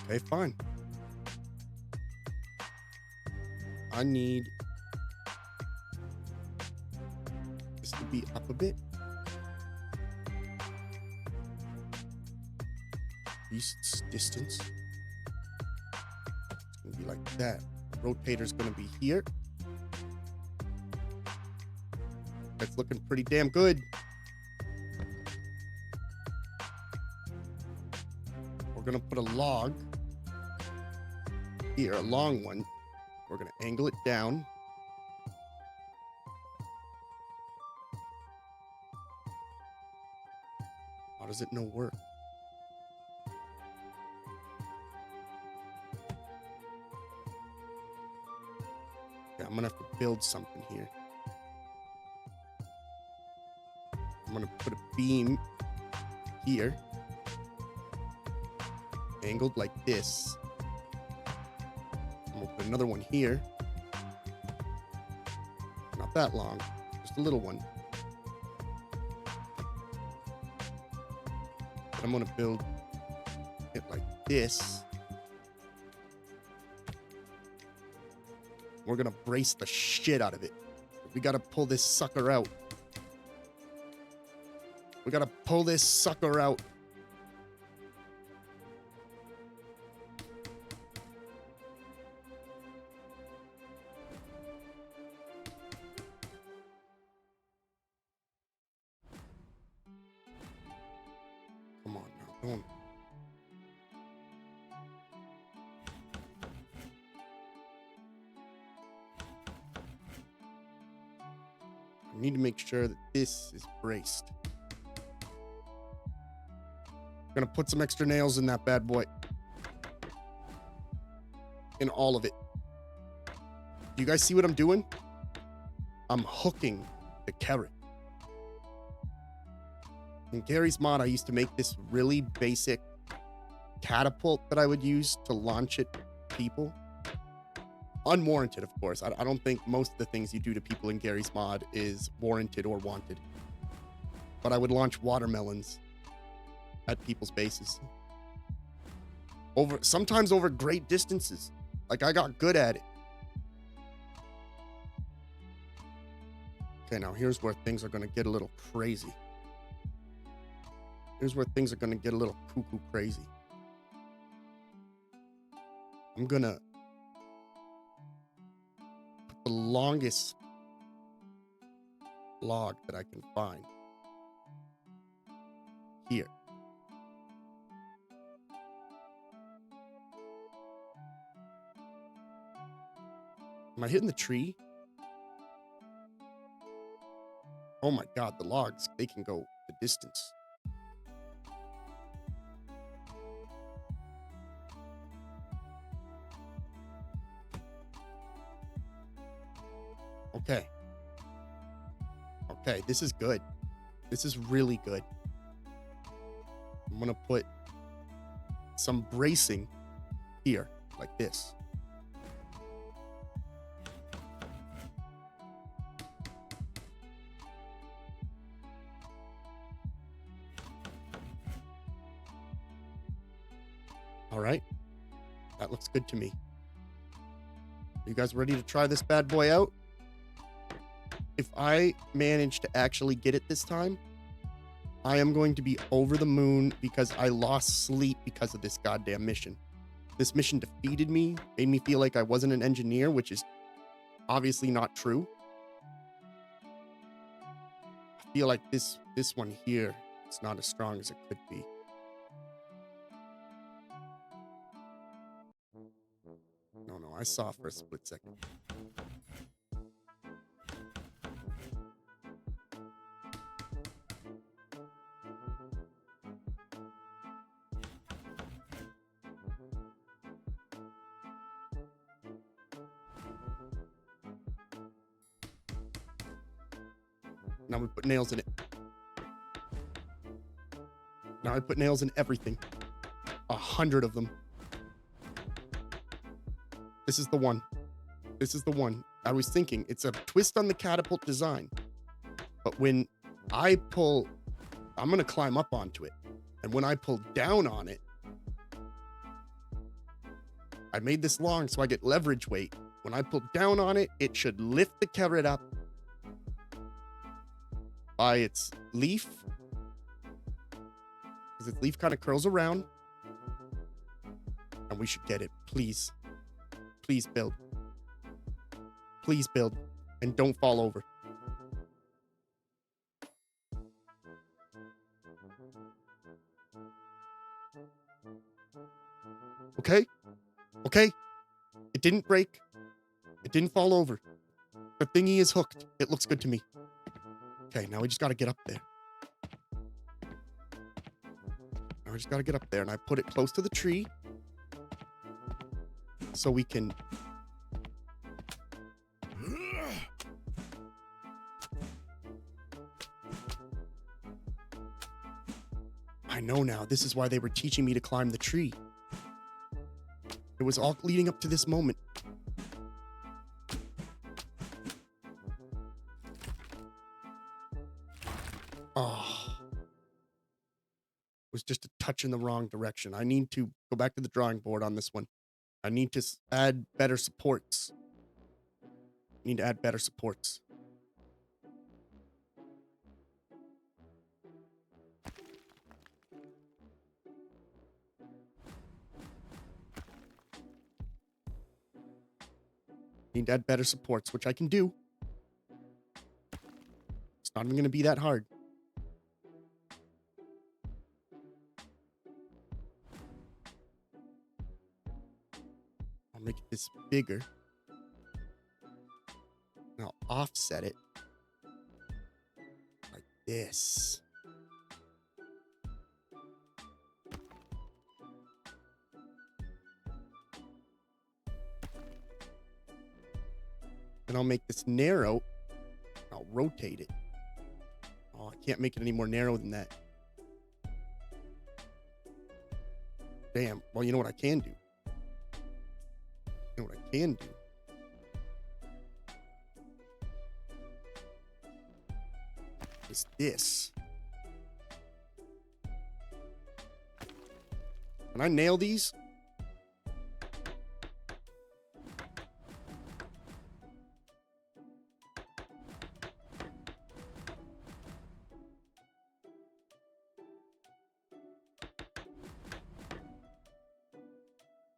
Okay, fine. I need this to be up a bit. Beast's distance. It's gonna be like that. Rotator's gonna be here. That's looking pretty damn good. We're gonna put a log here, a long one. We're gonna angle it down. How does it no work? Okay, I'm gonna have to build something here. I'm gonna put a beam here, angled like this. I'm gonna put another one here. Not that long, just a little one. I'm gonna build it like this. We're gonna brace the shit out of it. We gotta pull this sucker out. We gotta pull this sucker out. Come on now, don't. I need to make sure that this is braced. I'm gonna put some extra nails in that bad boy. In all of it. Do you guys see what I'm doing? I'm hooking the carrot. In Gary's mod, I used to make this really basic catapult that I would use to launch at people. Unwarranted, of course. I don't think most of the things you do to people in Gary's mod is warranted or wanted. But I would launch watermelons at people's bases. Sometimes over great distances. Like, I got good at it. Okay, now here's where things are going to get a little crazy. Here's where things are going to get a little cuckoo crazy. I'm going to put the longest log that I can find here. Am I hitting the tree? Oh my God, the logs, they can go the distance. Okay. Okay, this is good. This is really good. I'm gonna put some bracing here, like this. All right. That looks good to me. You guys ready to try this bad boy out? If I manage to actually get it this time, I am going to be over the moon because I lost sleep because of this goddamn mission. This mission defeated me, made me feel like I wasn't an engineer, which is obviously not true. I feel like this one here, it's not as strong as it could be. No, I saw for a split second. Now we put nails in it. Now I put nails in everything. 100 of them. This is the one. This is the one. I was thinking it's a twist on the catapult design. But when I pull, I'm going to climb up onto it. And when I pull down on it, I made this long so I get leverage weight. When I pull down on it, it should lift the carrot up by its leaf. Because its leaf kind of curls around. And we should get it. Please. Please build. Please build. And don't fall over. Okay? Okay? It didn't break. It didn't fall over. The thingy is hooked. It looks good to me. Okay, now we just got to get up there. Now we just got to get up there, and I put it close to the tree so we can... I know now. This is why they were teaching me to climb the tree. It was all leading up to this moment. Oh. It was just a touch in the wrong direction. I need to go back to the drawing board on this one. I need to add better supports. I need to add better supports. Need to add better supports, which I can do. It's not even going to be that hard. I'll make this bigger. And I'll offset it like this. And I'll make this narrow. I'll rotate it. Oh, I can't make it any more narrow than that. Damn. Well, you know what I can do? You know what I can do? Is this. Can I nail these?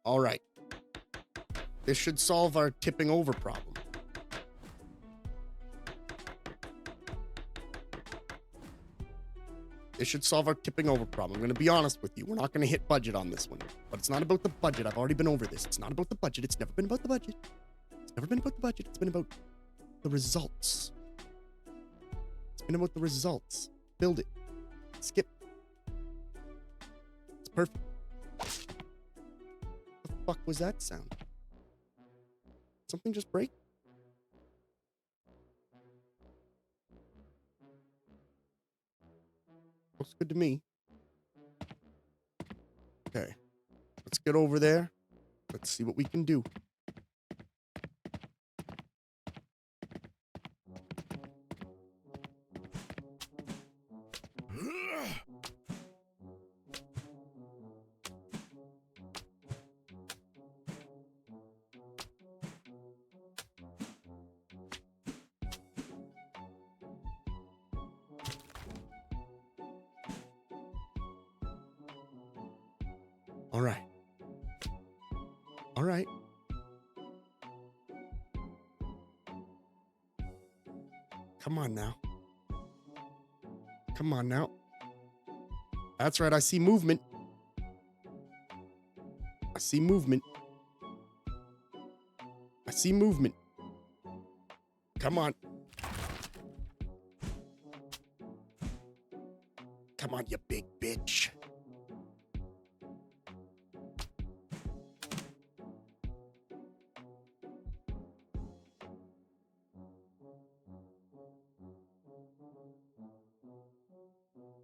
All right. This should solve our tipping over problem. This should solve our tipping over problem. I'm going to be honest with you. We're not going to hit budget on this one. But it's not about the budget. I've already been over this. It's not about the budget. It's never been about the budget. It's never been about the budget. It's been about the results. It's been about the results. Build it. Skip. It's perfect. What the fuck was that sound? Something just break? Looks good to me. Okay. Let's get over there. Let's see what we can do. All right. All right. Come on now. Come on now. That's right. I see movement. I see movement. I see movement. Come on. Come on, you big bitch.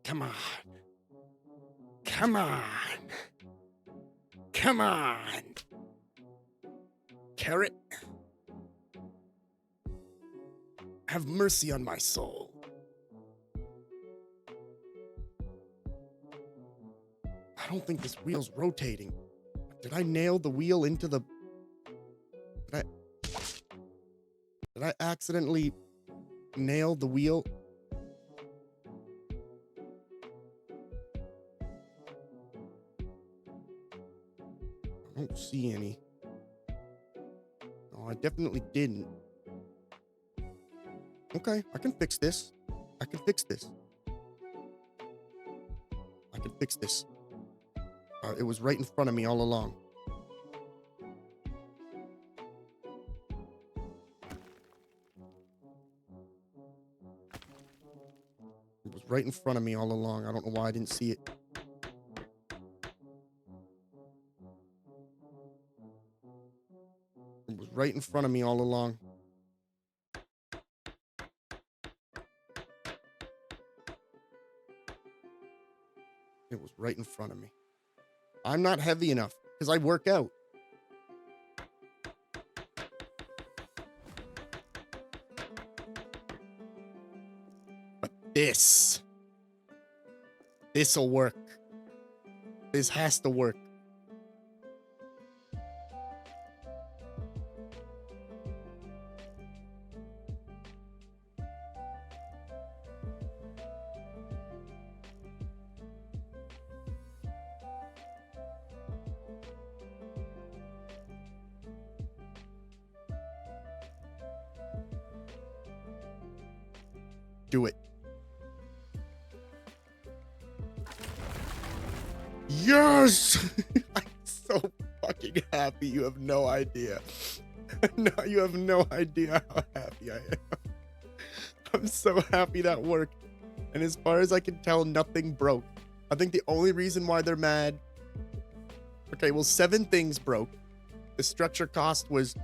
Come on. Come on. Come on. Carrot. have mercy on my soul. I don't think this wheel's rotating. Did I nail the wheel into the... Did I accidentally nail the wheel? I don't see any. No, I definitely didn't. Okay, I can fix this. I can fix this. I can fix this. It was right in front of me all along. It was right in front of me all along. I don't know why I didn't see it. It was right in front of me all along. It was right in front of me. I'm not heavy enough because I work out. But this'll work. This has to work. Do it. Yes! I'm so fucking happy. You have no idea. No, you have no idea how happy I am. I'm so happy that worked. And as far as I can tell, nothing broke. I think the only reason why they're mad... Okay, well, 7 things broke. The structure cost was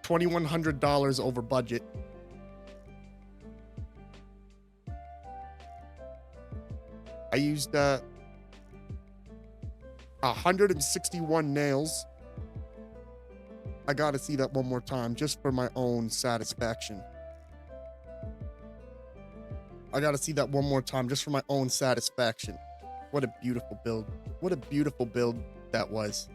$2,100 over budget. I used 161 nails. I gotta see that one more time just for my own satisfaction. I gotta see that one more time just for my own satisfaction. What a beautiful build. What a beautiful build that was.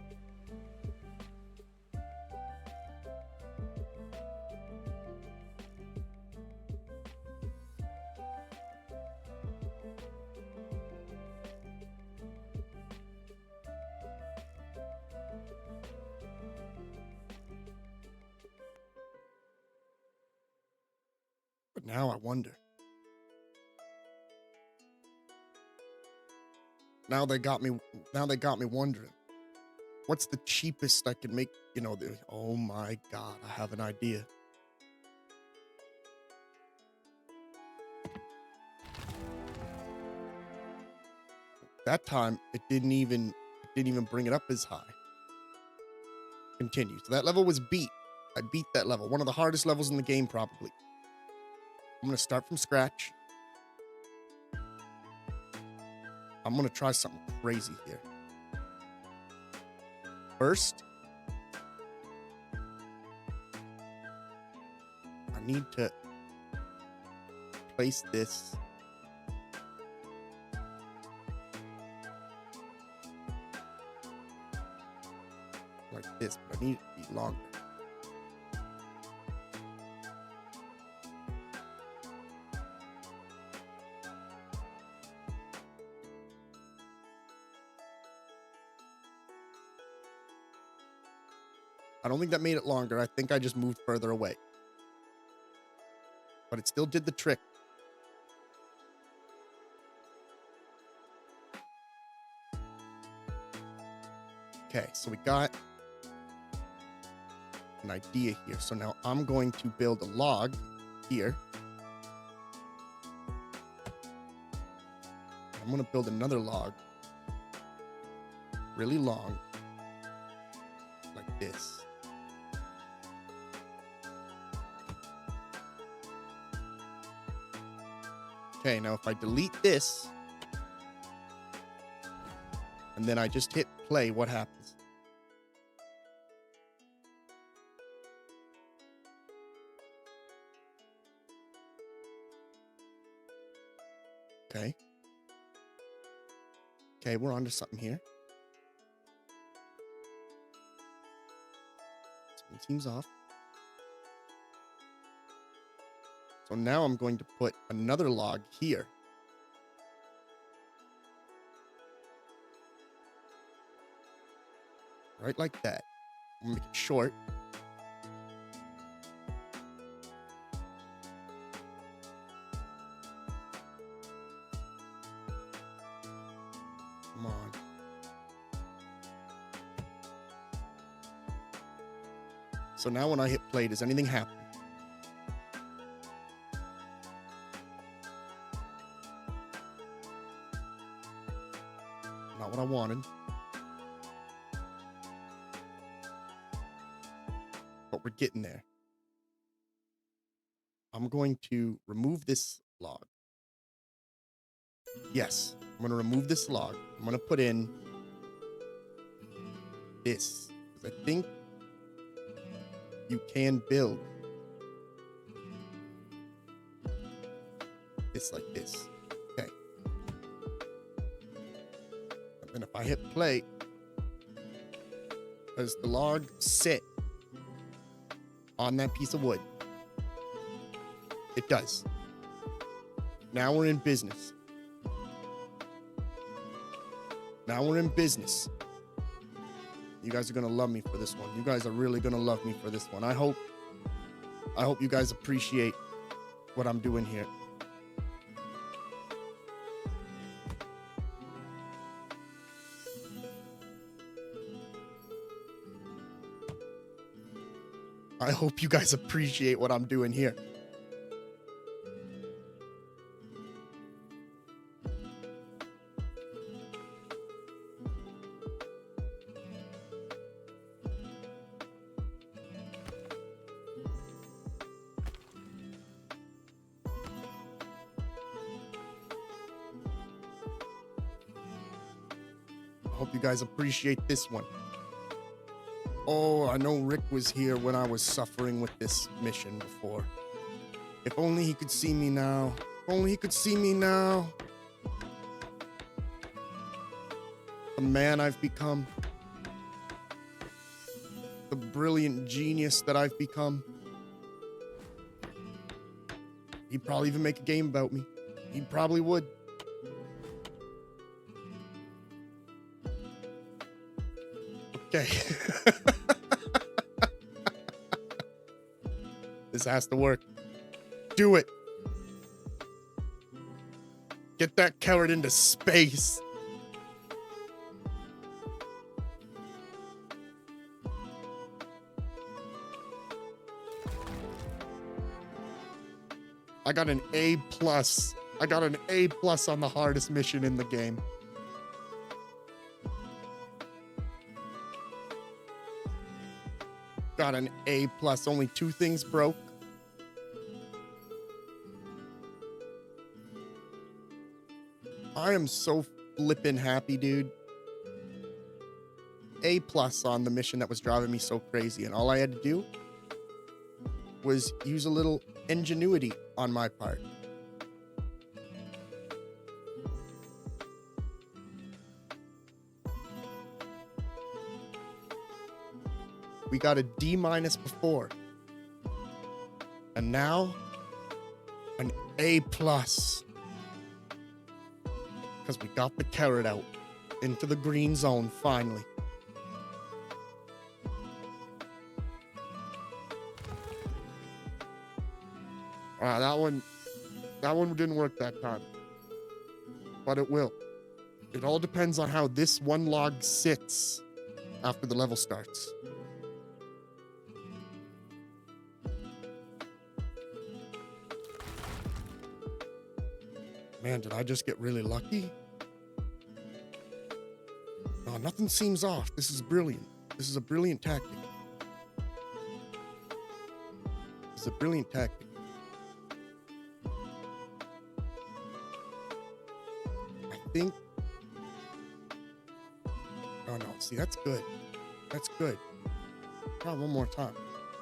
But now I wonder. Now they got me wondering. What's the cheapest I can make, you know, oh my God, I have an idea. That time it didn't even bring it up as high. Continue. So that level was beat. I beat that level. One of the hardest levels in the game, probably. I'm gonna start from scratch. I'm gonna try something crazy here. First, I need to place this like this, but I need it to be longer. I don't think that made it longer. I think I just moved further away. But it still did the trick. Okay, so we got an idea here. So now I'm going to build a log here. I'm going to build another log. Really long. Like this. Okay, now if I delete this, and then I just hit play, what happens? Okay. Okay, we're onto something here. Something seems off. So now I'm going to put another log here. Right like that. I'm gonna make it short. Come on. So now when I hit play, does anything happen? Not what I wanted. But we're getting there. I'm going to remove this log. Yes, I'm going to remove this log. I'm going to put in this. Because I think you can build this like this. Okay. And then if I hit play, does the log sit on that piece of wood? It does. Now we're in business. Now we're in business. You guys are going to love me for this one. You guys are really going to love me for this one. I hope you guys appreciate what I'm doing here. I hope you guys appreciate what I'm doing here. I hope you guys appreciate this one. Oh, I know Rick was here when I was suffering with this mission before. If only he could see me now. If only he could see me now. The man I've become. The brilliant genius that I've become. He'd probably even make a game about me. He probably would. Okay. This has to work. Do it. Get that coward into space. I got an A+. I got an A+ on the hardest mission in the game. Got an A+. Only 2 things broke. I am so flippin' happy, dude. A+ on the mission that was driving me so crazy, and all I had to do was use a little ingenuity on my part. We got a D- before. And now, an A+. Because we got the carrot out into the green zone, finally. That one didn't work that time. But it will. It all depends on how this one log sits after the level starts. Man, did I just get really lucky? Oh, nothing seems off. This is brilliant. This is a brilliant tactic. This is a brilliant tactic. I think... Oh, no. See, that's good. That's good. Try one more time.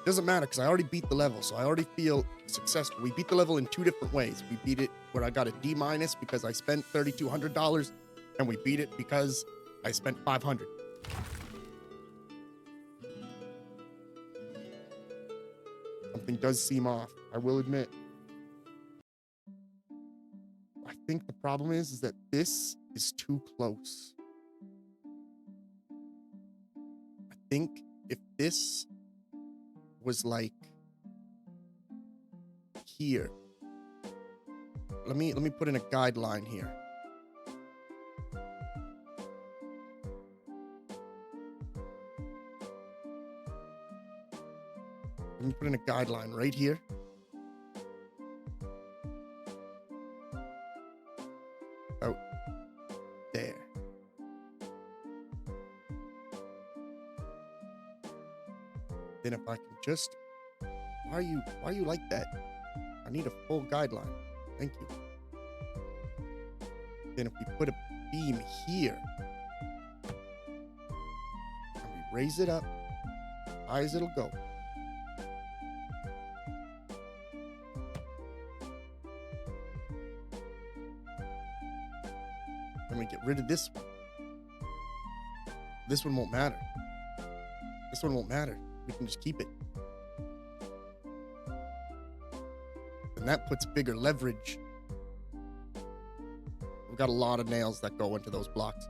Doesn't matter because I already beat the level, so I already feel successful. We beat the level in 2 different ways. We beat it where I got a D- because I spent $3,200, and we beat it because I spent $500. Something does seem off, I will admit. I think the problem is that this is too close. I think if this was like here. Let me put in a guideline here. Let me put in a guideline right here. Out there. Then if I can just, why are you like that? I need a full guideline. Thank you. Then if we put a beam here and we raise it up, high as it'll go. Then we get rid of this one. This one won't matter. This one won't matter. We can just keep it. And that puts bigger leverage. We've got a lot of nails that go into those blocks.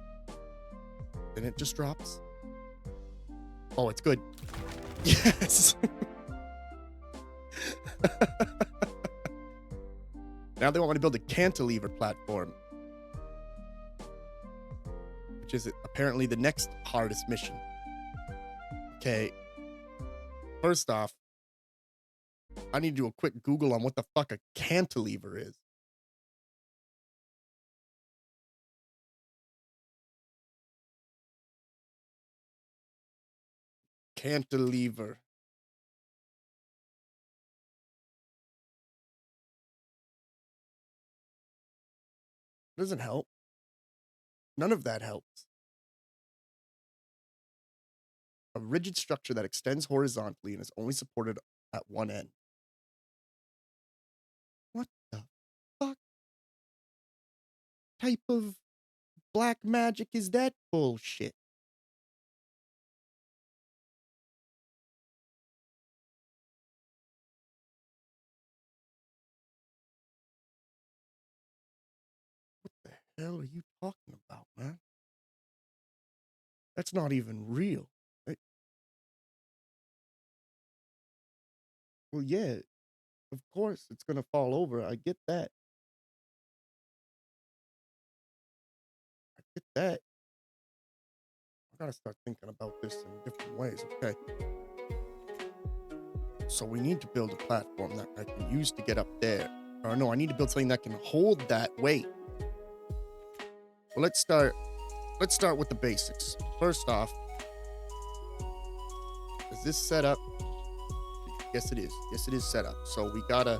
Then it just drops. Oh, it's good. Yes. Now they want me to build a cantilever platform, which is apparently the next hardest mission. Okay. First off, I need to do a quick Google on what the fuck a cantilever is. Cantilever. Doesn't help. None of that helps. A rigid structure that extends horizontally and is only supported at one end. What the fuck type of black magic is that bullshit? What the hell are you talking about, man? That's not even real. Well, yeah, of course it's gonna fall over. I get that. I get that. I gotta start thinking about this in different ways. Okay. So we need to build a platform that I can use to get up there. Or no, I need to build something that can hold that weight. Well, let's start with the basics. First off, is this set up? Yes, it is. Yes, it is set up. So we're gonna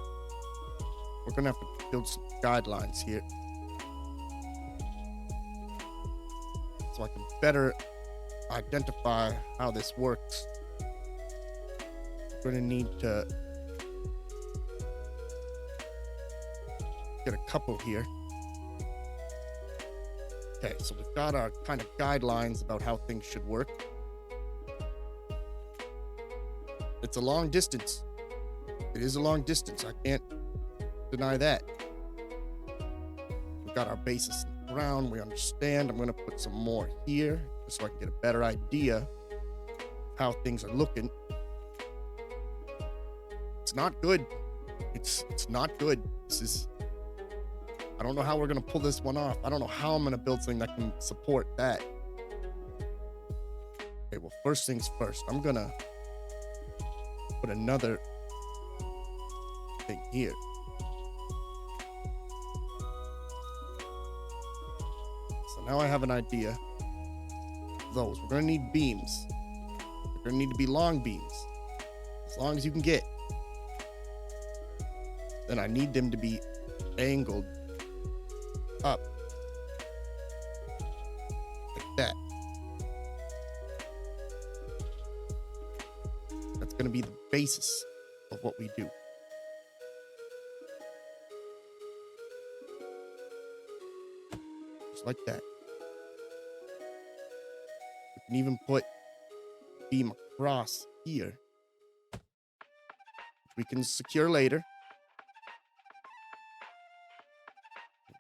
have to build some guidelines here, so I can better identify how this works. We're gonna need to get a couple here. Okay, so we've got our kind of guidelines about how things should work. It's a long distance. It is a long distance. I can't deny that. We've got our bases in the ground. We understand. I'm going to put some more here just so I can get a better idea of how things are looking. It's not good. It's not good. I don't know how we're going to pull this one off. I don't know how I'm going to build something that can support that. Okay, well, first things first. I'm going to put another thing here. So now I have an idea of those. We're going to need beams. They're going to need to be long beams. As long as you can get. Then I need them to be angled up like that. That's going to be the basis of what we do. Just like that. We can even put beam across here, which we can secure later.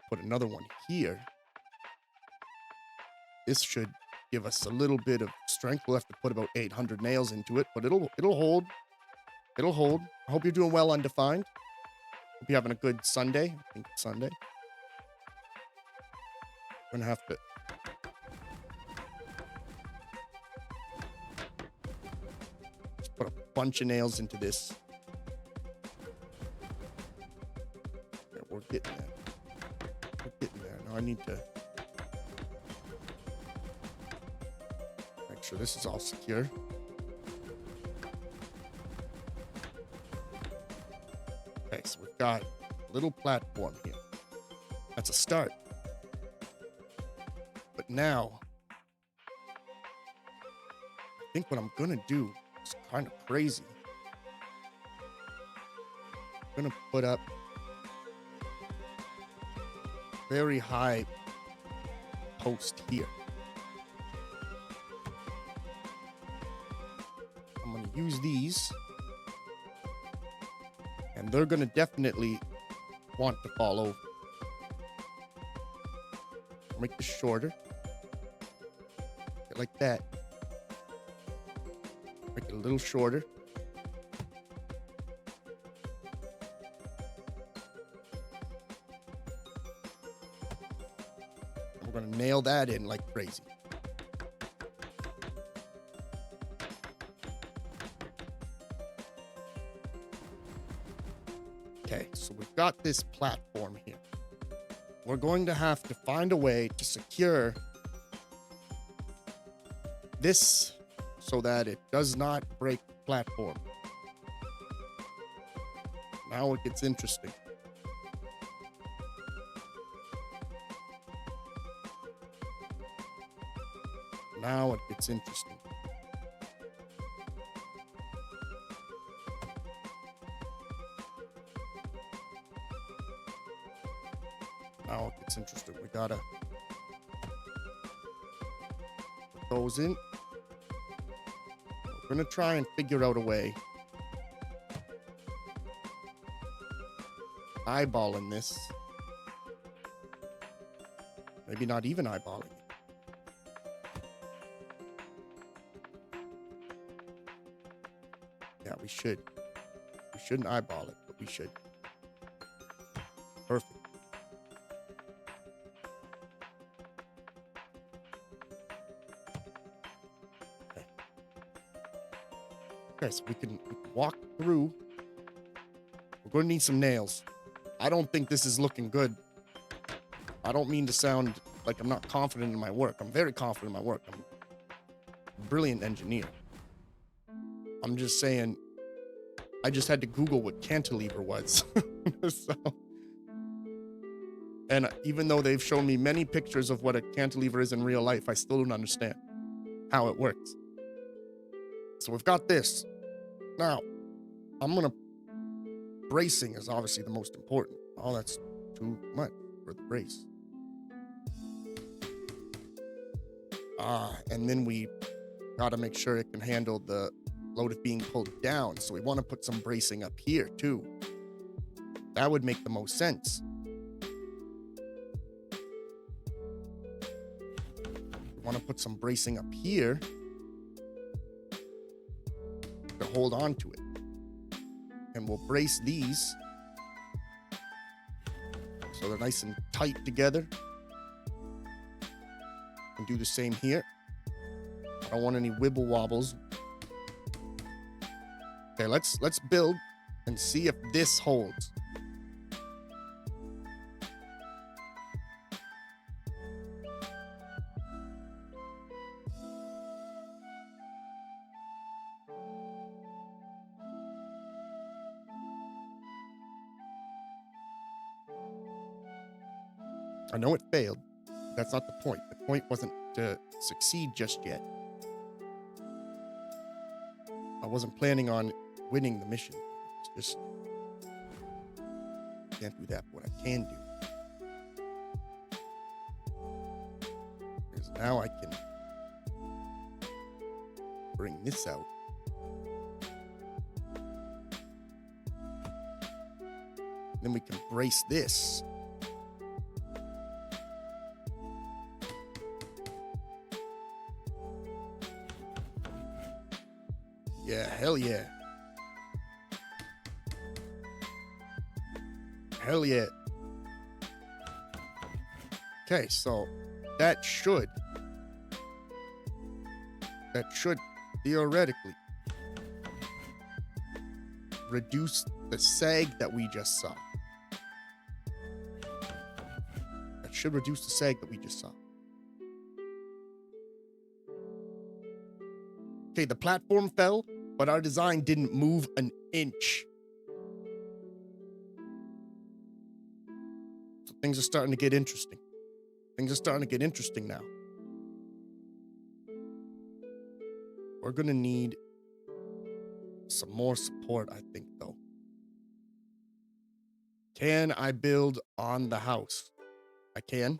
Put another one here. This should give us a little bit of strength. We'll have to put about 800 nails into it, but it'll hold. It'll hold. I hope you're doing well, Undefined. Hope you're having a good Sunday. I think it's Sunday. We're gonna have to just put a bunch of nails into this. Yeah, we're getting there. We're getting there. Now I need to make sure this is all secure. Okay, so we've got a little platform here. That's a start. But now, I think what I'm gonna do is kind of crazy. I'm gonna put up a very high post here. I'm gonna use these, and they're gonna definitely want to fall over. Make this shorter. Like that. Make it a little shorter. And we're gonna nail that in like crazy. Okay, so we've got this platform here. We're going to have to find a way to secure this so that it does not break the platform. Now it gets interesting. Now it gets interesting. Now it gets interesting. We gotta put those in. We're gonna try and figure out a way. Eyeballing this. Maybe not even eyeballing it. Yeah, we should. We shouldn't eyeball it, but we should. Perfect. Okay, so we can walk through. We're going to need some nails. I don't think this is looking good. I don't mean to sound like I'm not confident in my work. I'm very confident in my work. I'm a brilliant engineer. I'm just saying, I just had to Google what cantilever was. So, and even though they've shown me many pictures of what a cantilever is in real life, I still don't understand how it works. So we've got this. Now, bracing is obviously the most important. Oh, that's too much for the brace. And then we gotta make sure it can handle the load of being pulled down. So we want to put some bracing up here too. That would make the most sense. We want to put some bracing up here to hold on to it. And we'll brace these so they're nice and tight together. And do the same here. I don't want any wibble wobbles. Okay, let's build and see if this holds. I know it failed. That's not the point. The point wasn't to succeed just yet. I wasn't planning on winning the mission. It's just can't do that. What I can do is now I can bring this out. Then we can brace this. Yeah, hell yeah. Hell yeah. Okay, so that should theoretically reduce the sag that we just saw. That should reduce the sag that we just saw. Okay, the platform fell, but our design didn't move an inch. So things are starting to get interesting. Things are starting to get interesting now. We're going to need some more support, I think, though. Can I build on the house? I can.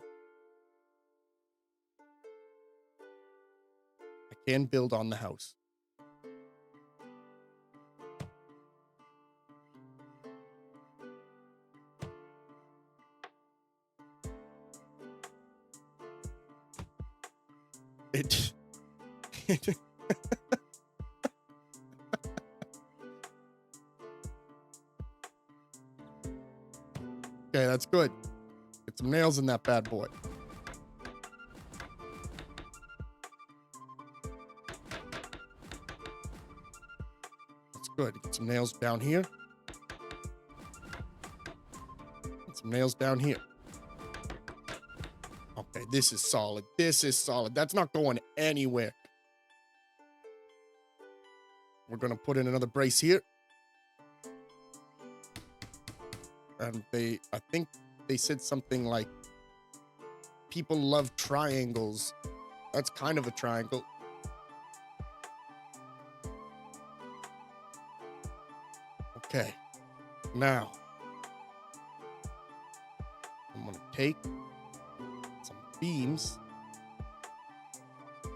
I can build on the house. Okay, that's good. Get some nails in that bad boy. That's good. Get some nails down here. Get some nails down here. Okay, this is solid. This is solid. That's not going anywhere. We're going to put in another brace here. And I think they said something like, people love triangles. That's kind of a triangle. Okay. Now, I'm going to take some beams. I'm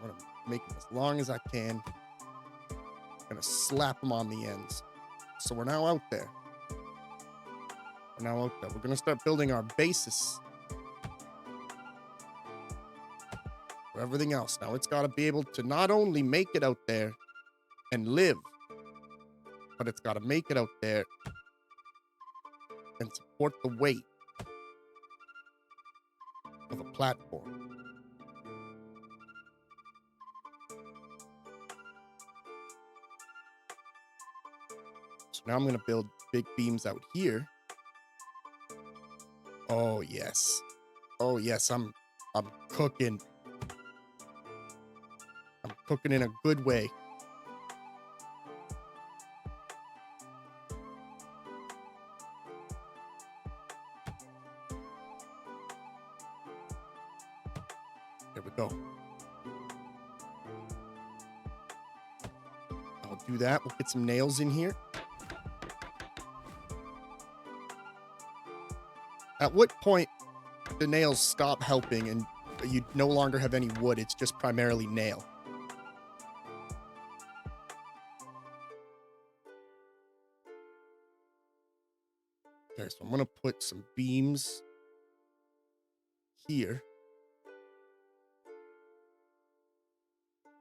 going to make them as long as I can. I'm going to slap them on the ends. So we're now out there. We're going to start building our basis for everything else. Now it's got to be able to not only make it out there and live, but it's got to make it out there and support the weight of a platform. So now I'm going to build big beams out here. Oh yes. Oh yes, I'm cooking. I'm cooking in a good way. There we go. I'll do that. We'll get some nails in here. At what point the nails stop helping and you no longer have any wood? It's just primarily nail. Okay, so I'm going to put some beams here. I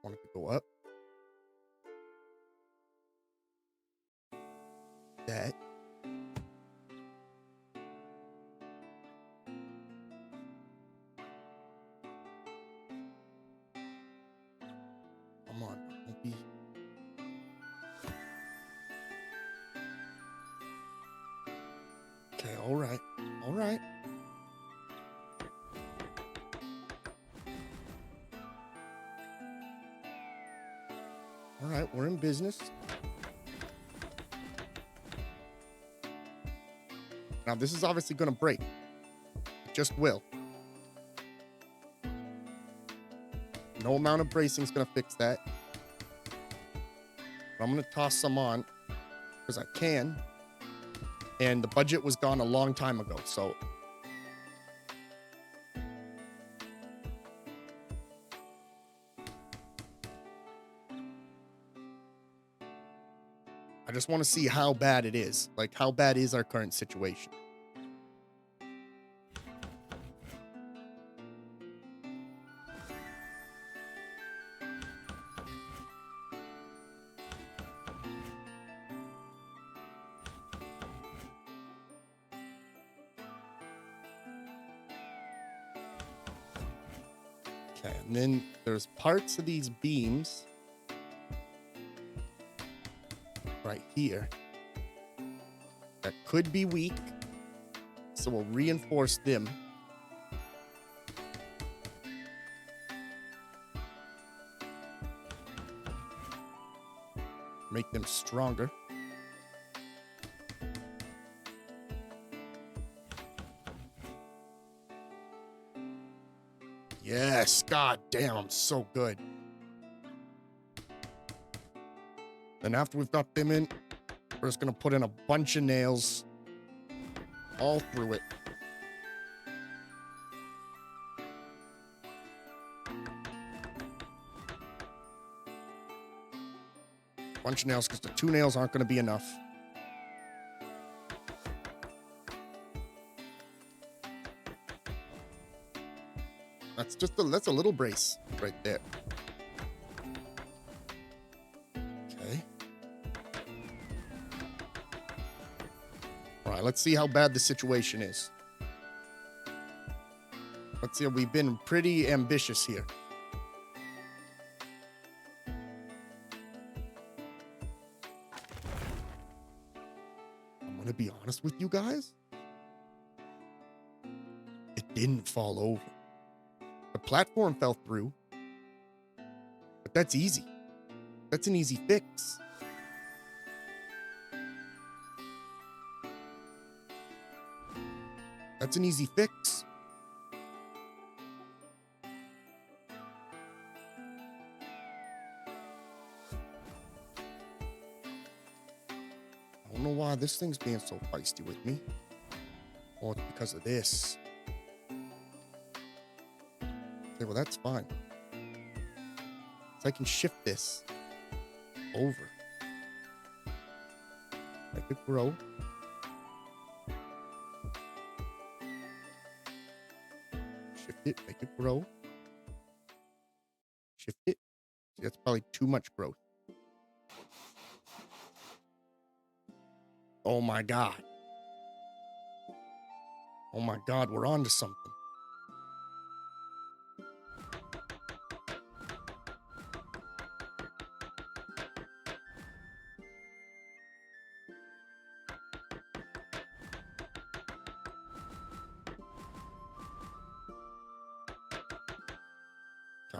want it to go up. That. Come on, don't be. Okay, all right. All right. All right, we're in business. Now, this is obviously going to break. It just will. No amount of bracing is going to fix that. I'm going to toss some on because I can. And the budget was gone a long time ago, so. I just want to see how bad it is. Like, how bad is our current situation? Okay, and then there's parts of these beams right here that could be weak, so we'll reinforce them. Make them stronger. Yes, god damn, I'm so good. Then after we've got them in, we're just gonna put in a bunch of nails all through it. Bunch of nails, because the 2 nails aren't gonna be enough. That's a little brace right there. Okay. All right, let's see how bad the situation is. Let's see, we've been pretty ambitious here. I'm gonna be honest with you guys. It didn't fall over. The platform fell through, but that's easy. That's an easy fix. That's an easy fix. I don't know why this thing's being so feisty with me. Oh, it's because of this. Okay, well, that's fine. So I can shift this over. Make it grow. Shift it, make it grow. Shift it. See, that's probably too much growth. Oh my god. Oh my god, we're on to something.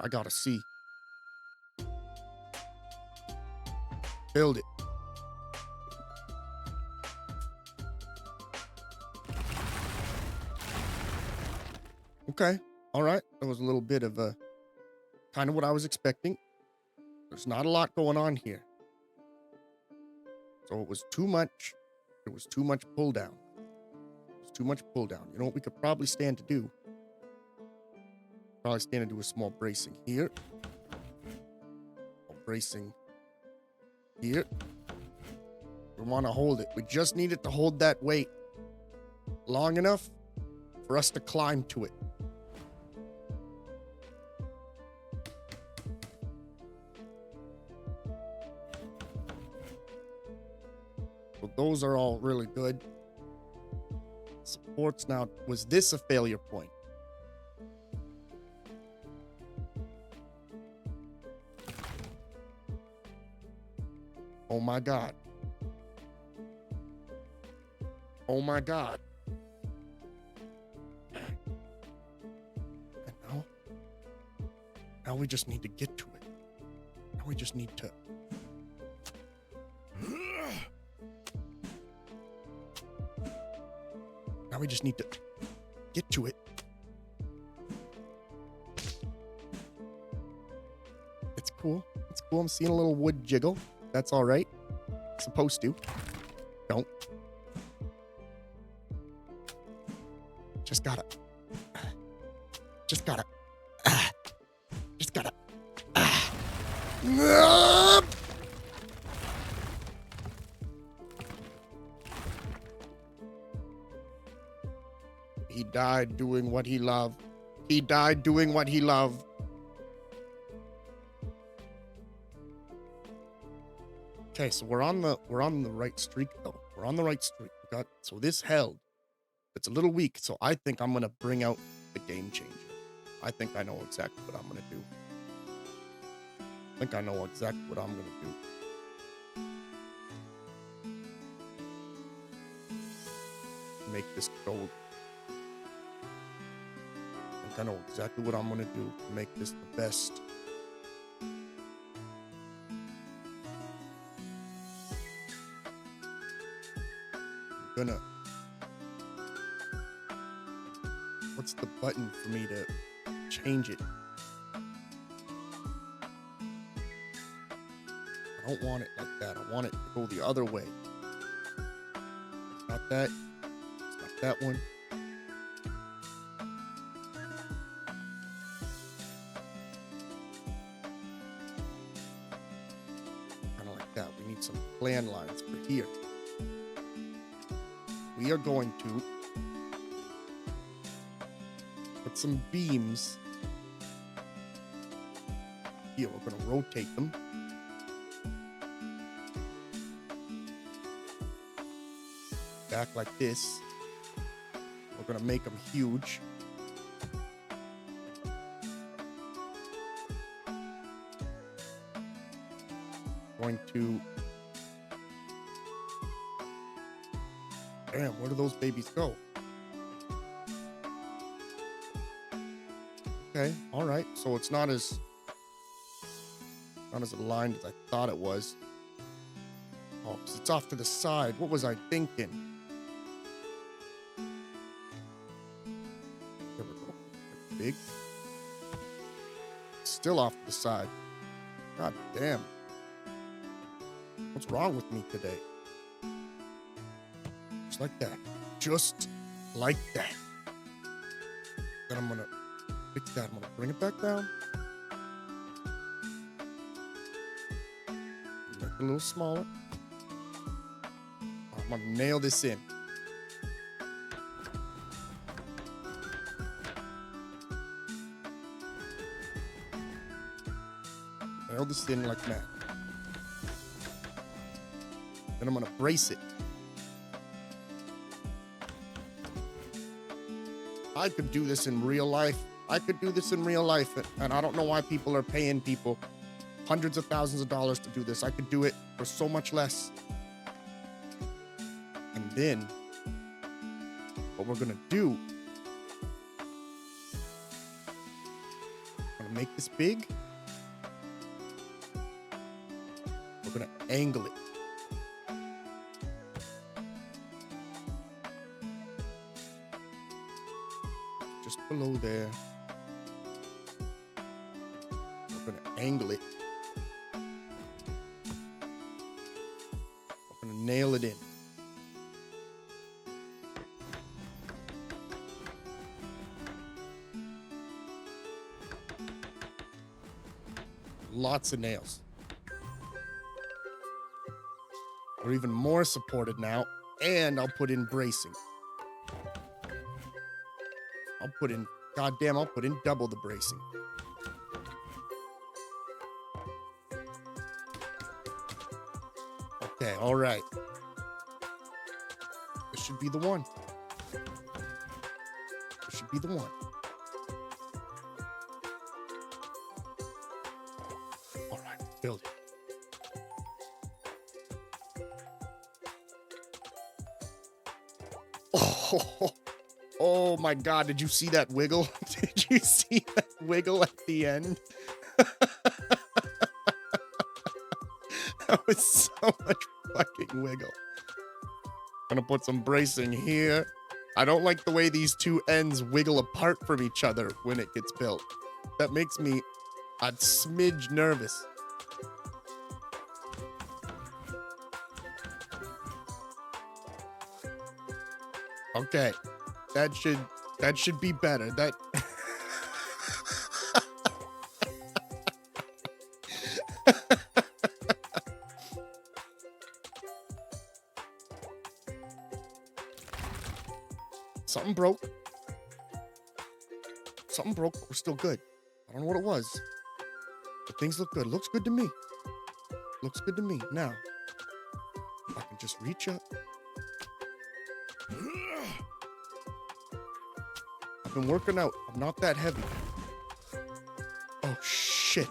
I gotta see. Build it. Okay. All right. That was a little bit of a kind of what I was expecting. There's not a lot going on here. So it was too much. It was too much pull down. It was too much pull down. You know what we could probably stand to do? Probably stand to do a small bracing here. Bracing here. We want to hold it. We just need it to hold that weight long enough for us to climb to it. So those are all really good. Supports now. Was this a failure point? Oh my god. Oh my god. And now we just need to get to it. Now we just need to. Now we just need to get to it. It's cool. It's cool. I'm seeing a little wood jiggle. That's all right. Supposed to. Don't. Just gotta. Just gotta. Just gotta. He died doing what he loved. He died doing what he loved. Okay, so we're on the right streak though. We're on the right streak. So this held. It's a little weak, so I think I'm gonna bring out the game changer. I think I know exactly what I'm gonna do. I think I know exactly what I'm gonna do. Make this gold. I think I know exactly what I'm gonna do to make this the best. I'm gonna. What's the button for me to change it? I don't want it like that. I want it to go the other way. It's not that. It's not that one. Kind of like that. We need some plan lines for here. We are going to put some beams here. We're going to rotate them. Back like this. We're going to make them huge. Going to... Damn, where do those babies go? Okay, all right. So it's not as aligned as I thought it was. Oh, 'cause it's off to the side. What was I thinking? There we go. Big. Still off to the side. God damn. What's wrong with me today? Just like that. Just like that. Then I'm gonna fix that. I'm gonna bring it back down. Make it a little smaller. I'm gonna nail this in. Nail this in like that. Then I'm gonna brace it. I could do this in real life. I could do this in real life, and I don't know why people are paying people hundreds of thousands of dollars to do this. I could do it for so much less. And then, what we're gonna do, we're gonna make this big. We're gonna angle it. Just below there. We're gonna angle it. We're gonna nail it in. Lots of nails. We're even more supported now, and I'll put in bracing. I'll put in double the bracing. Okay, all right. This should be the one. This should be the one. All right, build it. Oh my God, did you see that wiggle? Did you see that wiggle at the end? That was so much fucking wiggle. I'm gonna put some bracing here. I don't like the way these two ends wiggle apart from each other when it gets built. That makes me a smidge nervous. Okay. That should be better. That something broke. Something broke, but we're still good. I don't know what it was. But things look good. Looks good to me. Looks good to me. Now, if I can just reach up. I've been working out. I'm not that heavy. Oh, shit.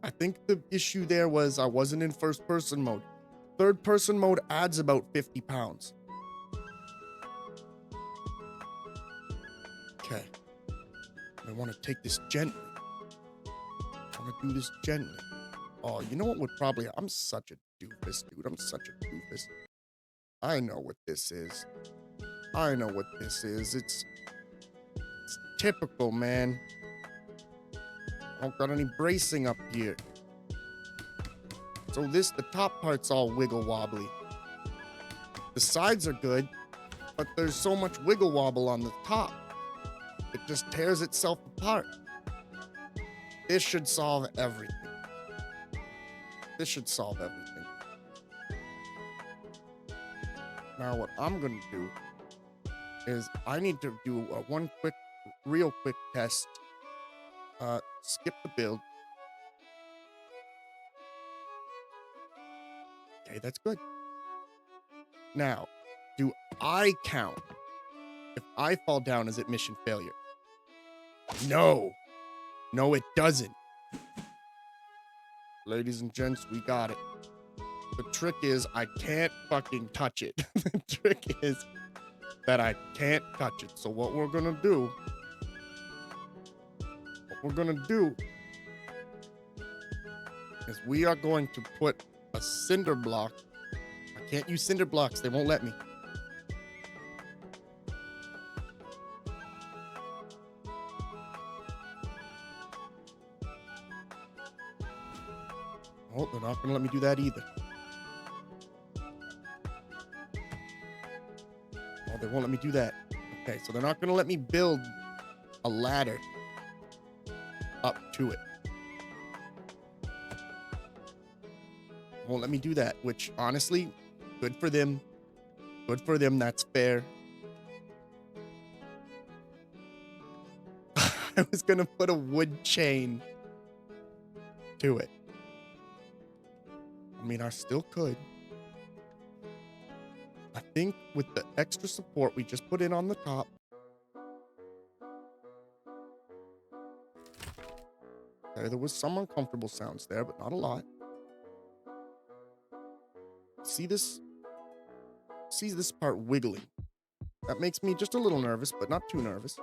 I think the issue there was I wasn't in first person mode. Third person mode adds about 50 pounds. Okay. I want to take this gently. I want to do this gently. Oh, you know what would probably... I'm such a doofus, dude. I'm such a doofus. I know what this is. I know what this is. It's typical, man. I don't got any bracing up here. So the top part's all wiggle wobbly. The sides are good, but there's so much wiggle wobble on the top. It just tears itself apart. This should solve everything. This should solve everything. Now what I'm gonna do is I need to do one real quick test. Skip the build. Okay, that's good. Now, do I count if I fall down as it mission failure? No. No, it doesn't. Ladies and gents, we got it. The trick is I can't fucking touch it. The trick is that I can't touch it. So what we're gonna do is we are going to put a cinder block. I can't use cinder blocks. They won't let me. Oh, they're not going to let me do that either. Oh, they won't let me do that. Okay, so they're not going to let me build a ladder up to it. Won't let me do that, which honestly, good for them. Good for them, that's fair. I was gonna put a wood chain to it. I mean, I still could. I think with the extra support we just put in on the top. Okay, there was some uncomfortable sounds there, but not a lot. See this part wiggling. That makes me just a little nervous, but not too nervous.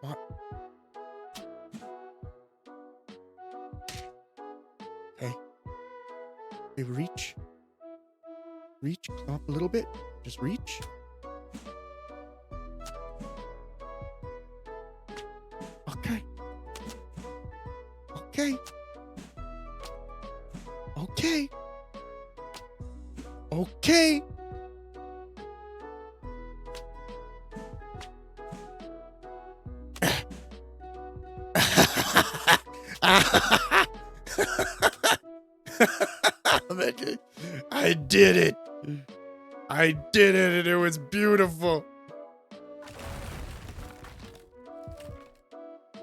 Come on. Okay. Okay, reach. Reach, come up a little bit. Just reach. Okay. Okay. Okay. Okay. I did it. I did it, and it was beautiful.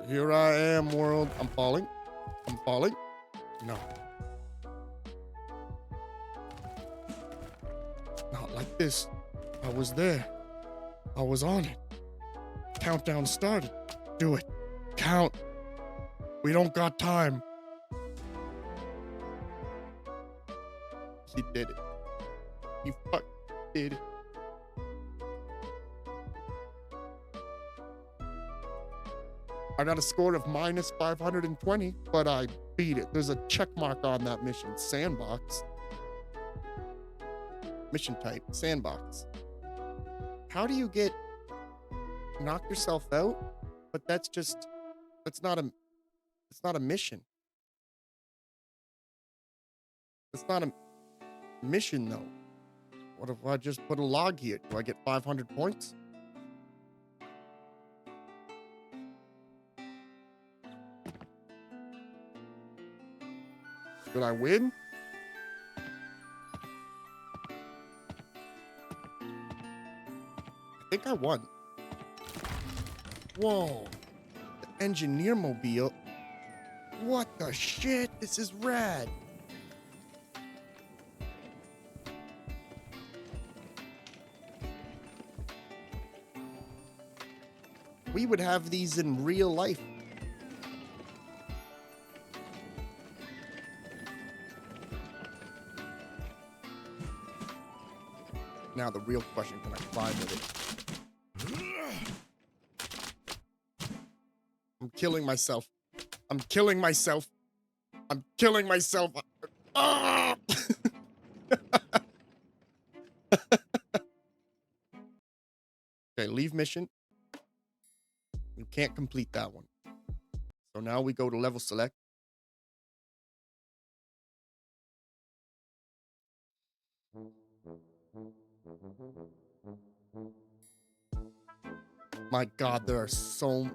Here I am, world. I'm falling. I'm falling. No. Not like this. I was there. I was on it. Countdown started. Do it. Count. We don't got time. He did it. He fuck did it. I got a score of minus 520, but I beat it. There's a check mark on that mission. Sandbox. Mission type, sandbox. How do you get knock yourself out? But that's not a mission. It's not a mission though. What if I just put a log here? Do I get 500 points? Did I win? I think I won. Whoa. The Enjenir mobile. What the shit? This is rad. We would have these in real life. Now the real question, can I fly with it? I'm killing myself. I'm killing myself. I'm killing myself. Ah! Okay, leave mission. You can't complete that one. So now we go to level select. My God, there are so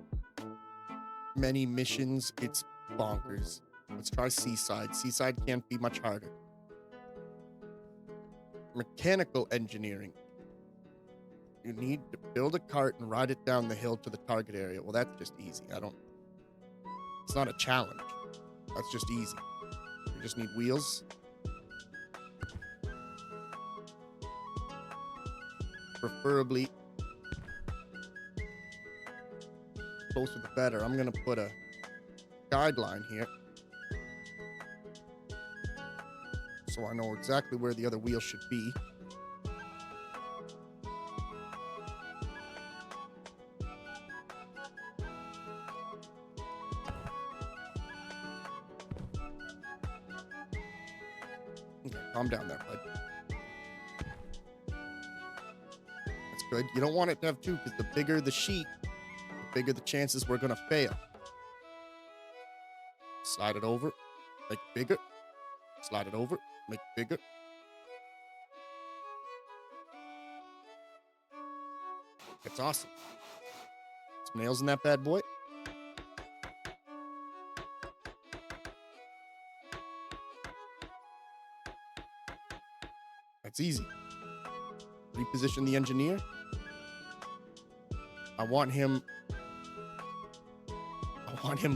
many missions. It's bonkers. Let's try Seaside. Seaside can't be much harder. Mechanical engineering. You need to build a cart and ride it down the hill to the target area. Well, that's just easy. It's not a challenge. That's just easy. You just need wheels. Preferably closer the better. I'm gonna put a guideline here so I know exactly where the other wheel should be. Okay, calm down there, bud. That's good. You don't want it to have two, because the bigger the sheet, the bigger the chances we're gonna fail. Slide it over, make it bigger. Slide it over, make it bigger. That's awesome. Some nails in that bad boy. That's easy. Reposition the engineer. I want him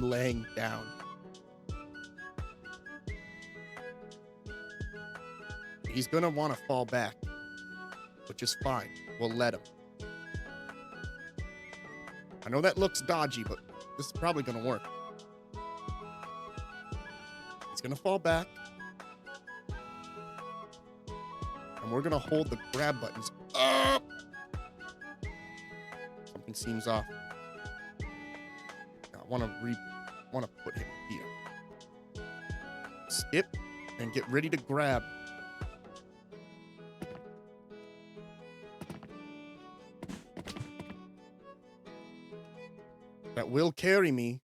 laying down. He's gonna want to fall back, which is fine. We'll let him. I know that looks dodgy, but this is probably gonna work. He's gonna fall back. And we're gonna hold the grab buttons up. Something seems off. I want to put him here. Skip and get ready to grab. That will carry me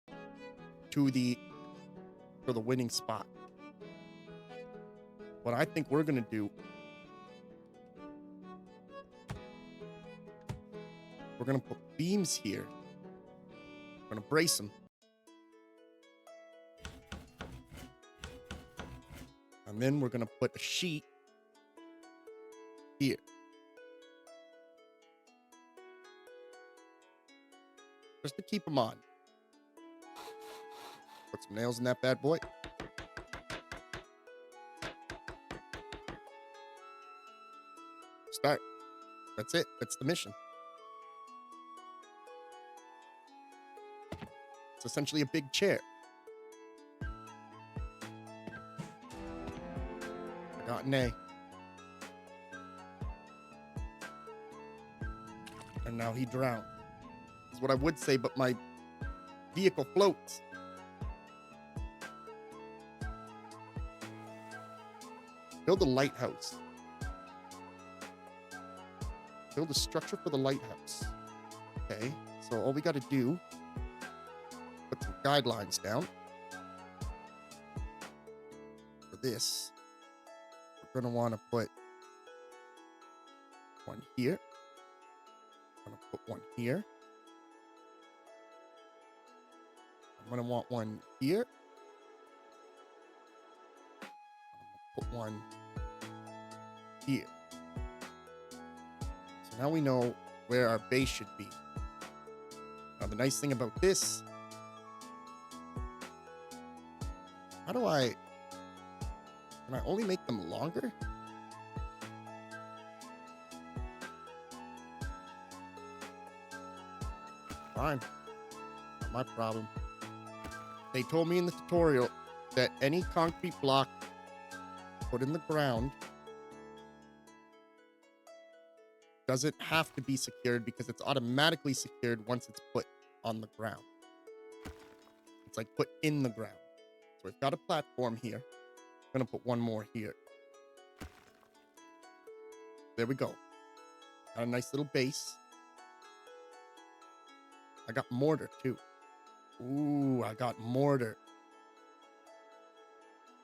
to the winning spot. What I think we're gonna do, we're gonna put beams here. We're gonna brace them. And then we're gonna put a sheet here. Just to keep them on. Put some nails in that bad boy. Start. That's it. That's the mission. It's essentially a big chair. I got an A. And now he drowned. Is what I would say, but my vehicle floats. Build a lighthouse. Build a structure for the lighthouse. Okay, so all we got to do, put some guidelines down. For this, we're going to want to put one here. I'm going to put one here. I'm going to want one here. I'm going to put one here. So now we know where our base should be. Now the nice thing about this, can I only make them longer? Fine, not my problem. They told me in the tutorial that any concrete block put in the ground doesn't have to be secured because it's automatically secured once it's put on the ground. It's like put in the ground. So we've got a platform here. I'm going to put one more here. There we go. Got a nice little base. I got mortar too. Ooh, I got mortar.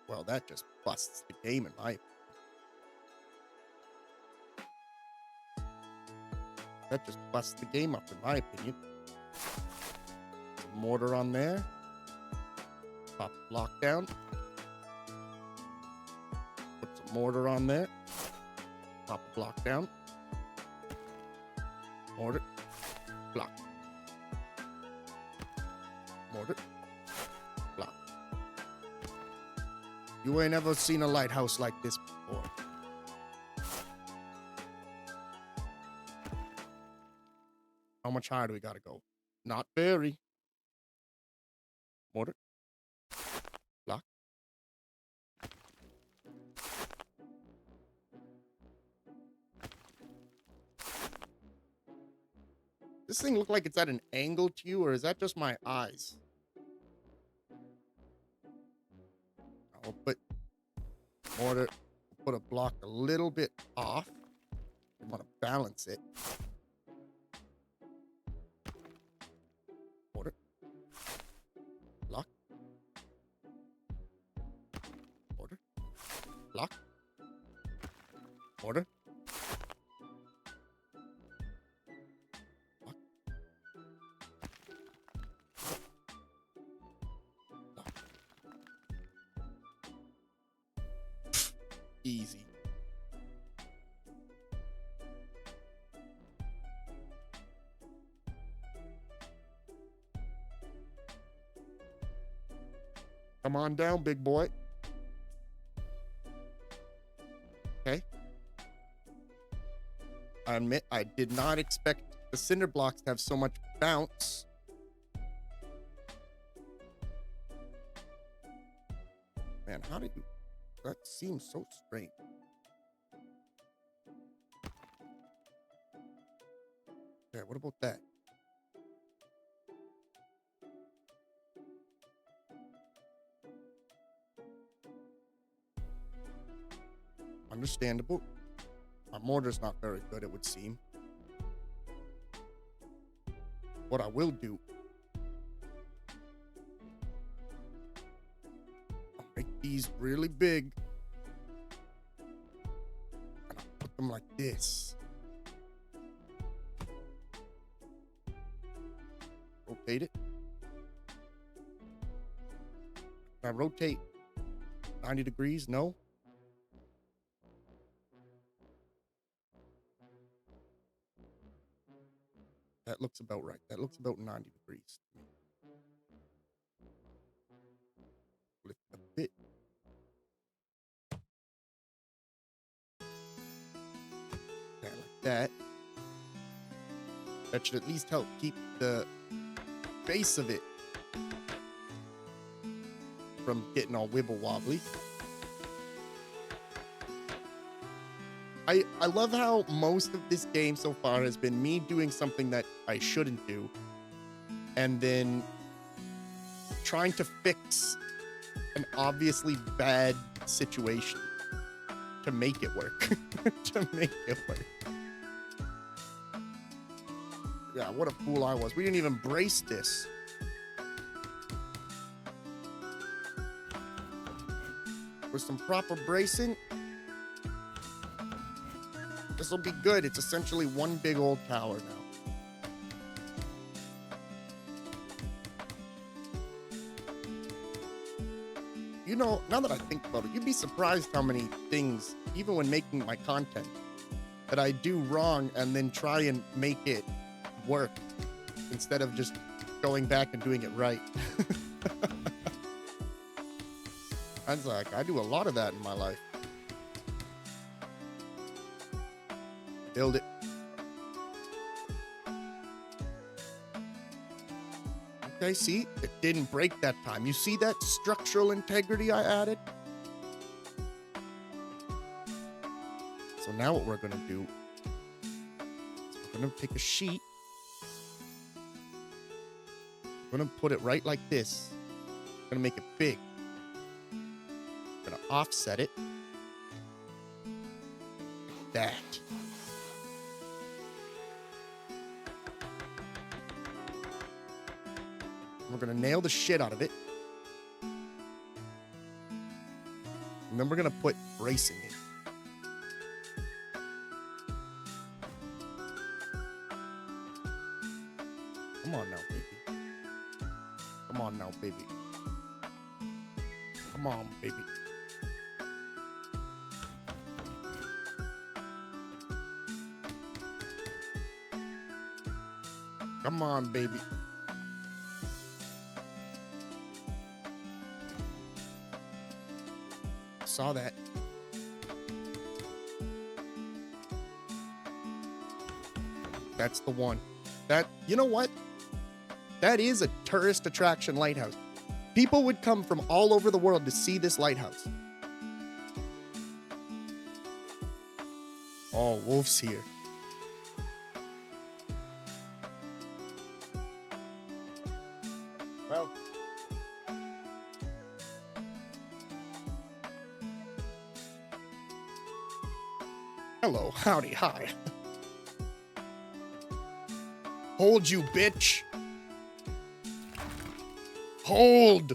Well, that just busts the game in my opinion. That just busts the game up in my opinion. Some mortar on there. Pop the block down. Put some mortar on there. Pop the block down. Mortar. Block. Mortar. Block. You ain't ever seen a lighthouse like this before. How much higher do we gotta go? Not very. Mortar. Block. This thing look like it's at an angle to you, or is that just my eyes? I'll put mortar, put a block a little bit off. I want to balance it. Mortar. Block. Mortar. Block. Mortar. Easy. Come on down, big boy. Okay. I admit I did not expect the cinder blocks to have so much bounce. Man, how did you... That seems so strange. Okay, what about that? Understandable. My mortar's not very good, it would seem. What I will do, I'll make these really big. And I'll put them like this. Rotate it. Can I rotate 90 degrees? No. That looks about right. That looks about 90 degrees to me. Lift a bit. Yeah, like that. That should at least help keep the base of it from getting all wibble wobbly. I love how most of this game so far has been me doing something that I shouldn't do, and then trying to fix an obviously bad situation to make it work. To make it work. Yeah, what a fool I was. We didn't even brace this. With some proper bracing, this will be good. It's essentially one big old tower now. You know, now that I think about it, you'd be surprised how many things, even when making my content, that I do wrong and then try and make it work instead of just going back and doing it right. I do a lot of that in my life. Build it. Okay, see? It didn't break that time. You see that structural integrity I added? So now what we're going to do is we're going to take a sheet. We're going to put it right like this. We're going to make it big. We're going to offset it. Like that. We're going to nail the shit out of it. And then we're going to put bracing in. Come on now, baby. Come on now, baby. Come on, baby. Come on, baby. Saw that. That's the one. That, you know what? That is a tourist attraction lighthouse. People would come from all over the world to see this lighthouse. Oh, Wolf's here. Well. Hello, howdy, hi. Hold, you bitch. Hold.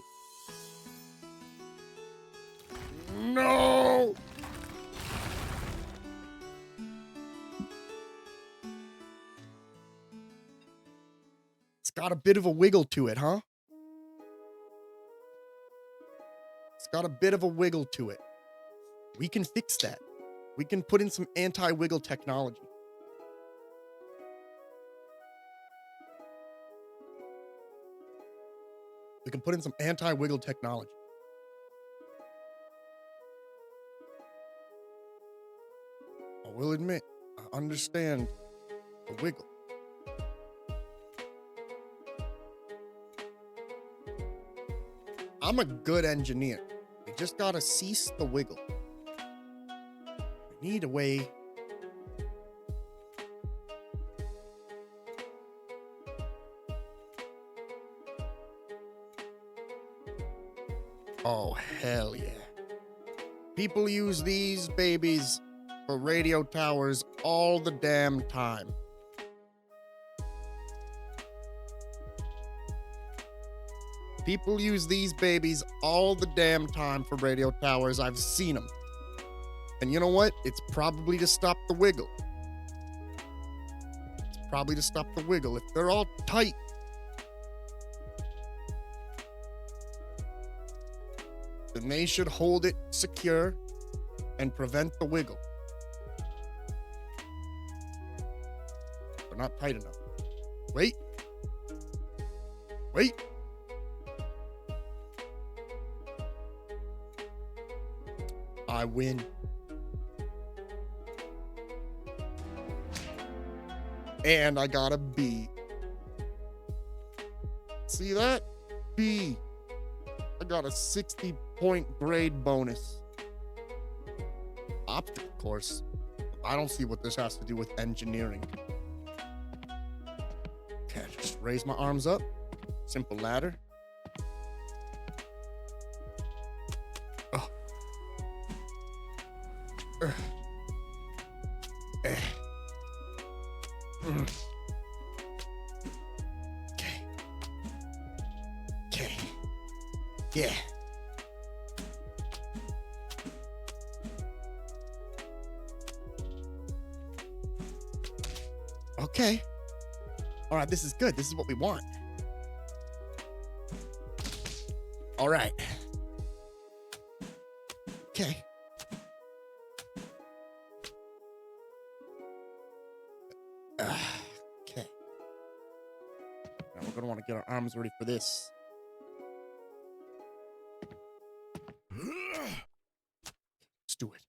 No. It's got a bit of a wiggle to it, huh? It's got a bit of a wiggle to it. We can fix that. We can put in some anti-wiggle technology. We can put in some anti-wiggle technology. I will admit, I understand the wiggle. I'm a good engineer. We just gotta cease the wiggle. We need a way. Oh, hell yeah. People use these babies for radio towers all the damn time. People use these babies all the damn time for radio towers. I've seen them. And you know what? It's probably to stop the wiggle. It's probably to stop the wiggle. If they're all tight, then they should hold it secure and prevent the wiggle. They're not tight enough. Wait. Wait. I win. And I got a B. See that? B. I got a 60-point grade bonus. Optical course. I don't see what this has to do with engineering. Okay, just raise my arms up. Simple ladder. Yeah. Okay. All right, this is good. This is what we want. All right. Okay. Okay. Now we're gonna want to get our arms ready for this. Let's do it.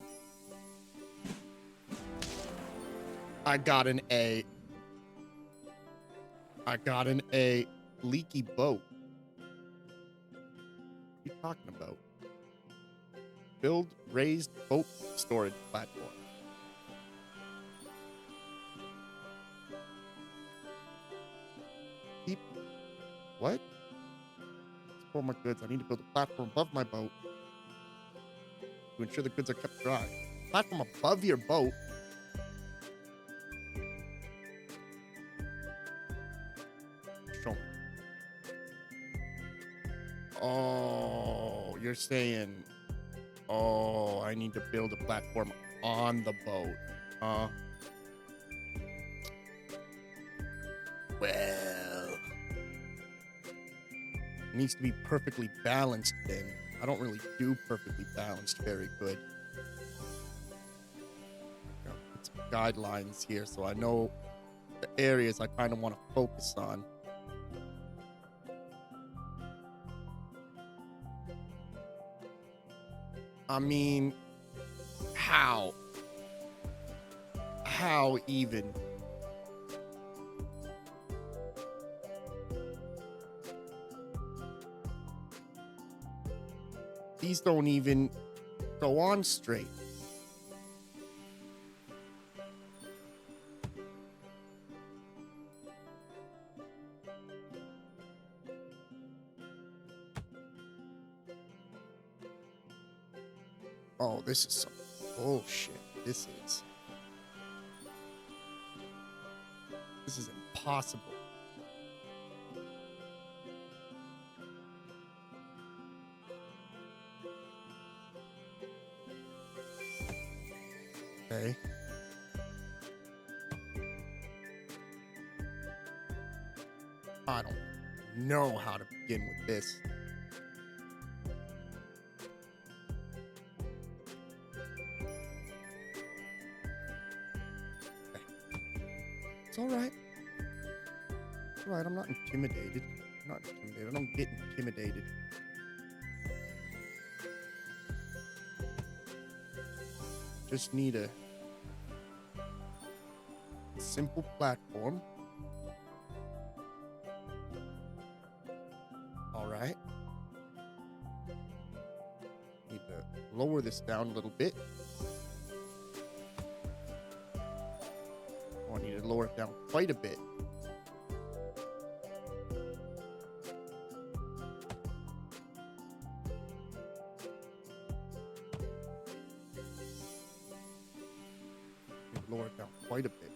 I got an A. I got an A. Leaky boat. What are you talking about? Build raised boat storage platform. Keep. What? Store my goods. I need to build a platform above my boat to ensure the goods are kept dry. Platform above your boat? Show me. Oh, you're saying, oh, I need to build a platform on the boat. Well, it needs to be perfectly balanced then. I don't really do perfectly balanced very good. Put some guidelines here so I know the areas I kind of want to focus on. I mean, how? How even? These don't even go on straight. Oh, this is some bullshit. This is impossible. Okay. I don't know how to begin with this. It's all right. It's all right. I'm not intimidated. I'm not intimidated. I don't get intimidated. Just need a simple platform. All right. Need to lower this down a little bit. Oh, I need to lower it down quite a bit. Lower it down quite a bit.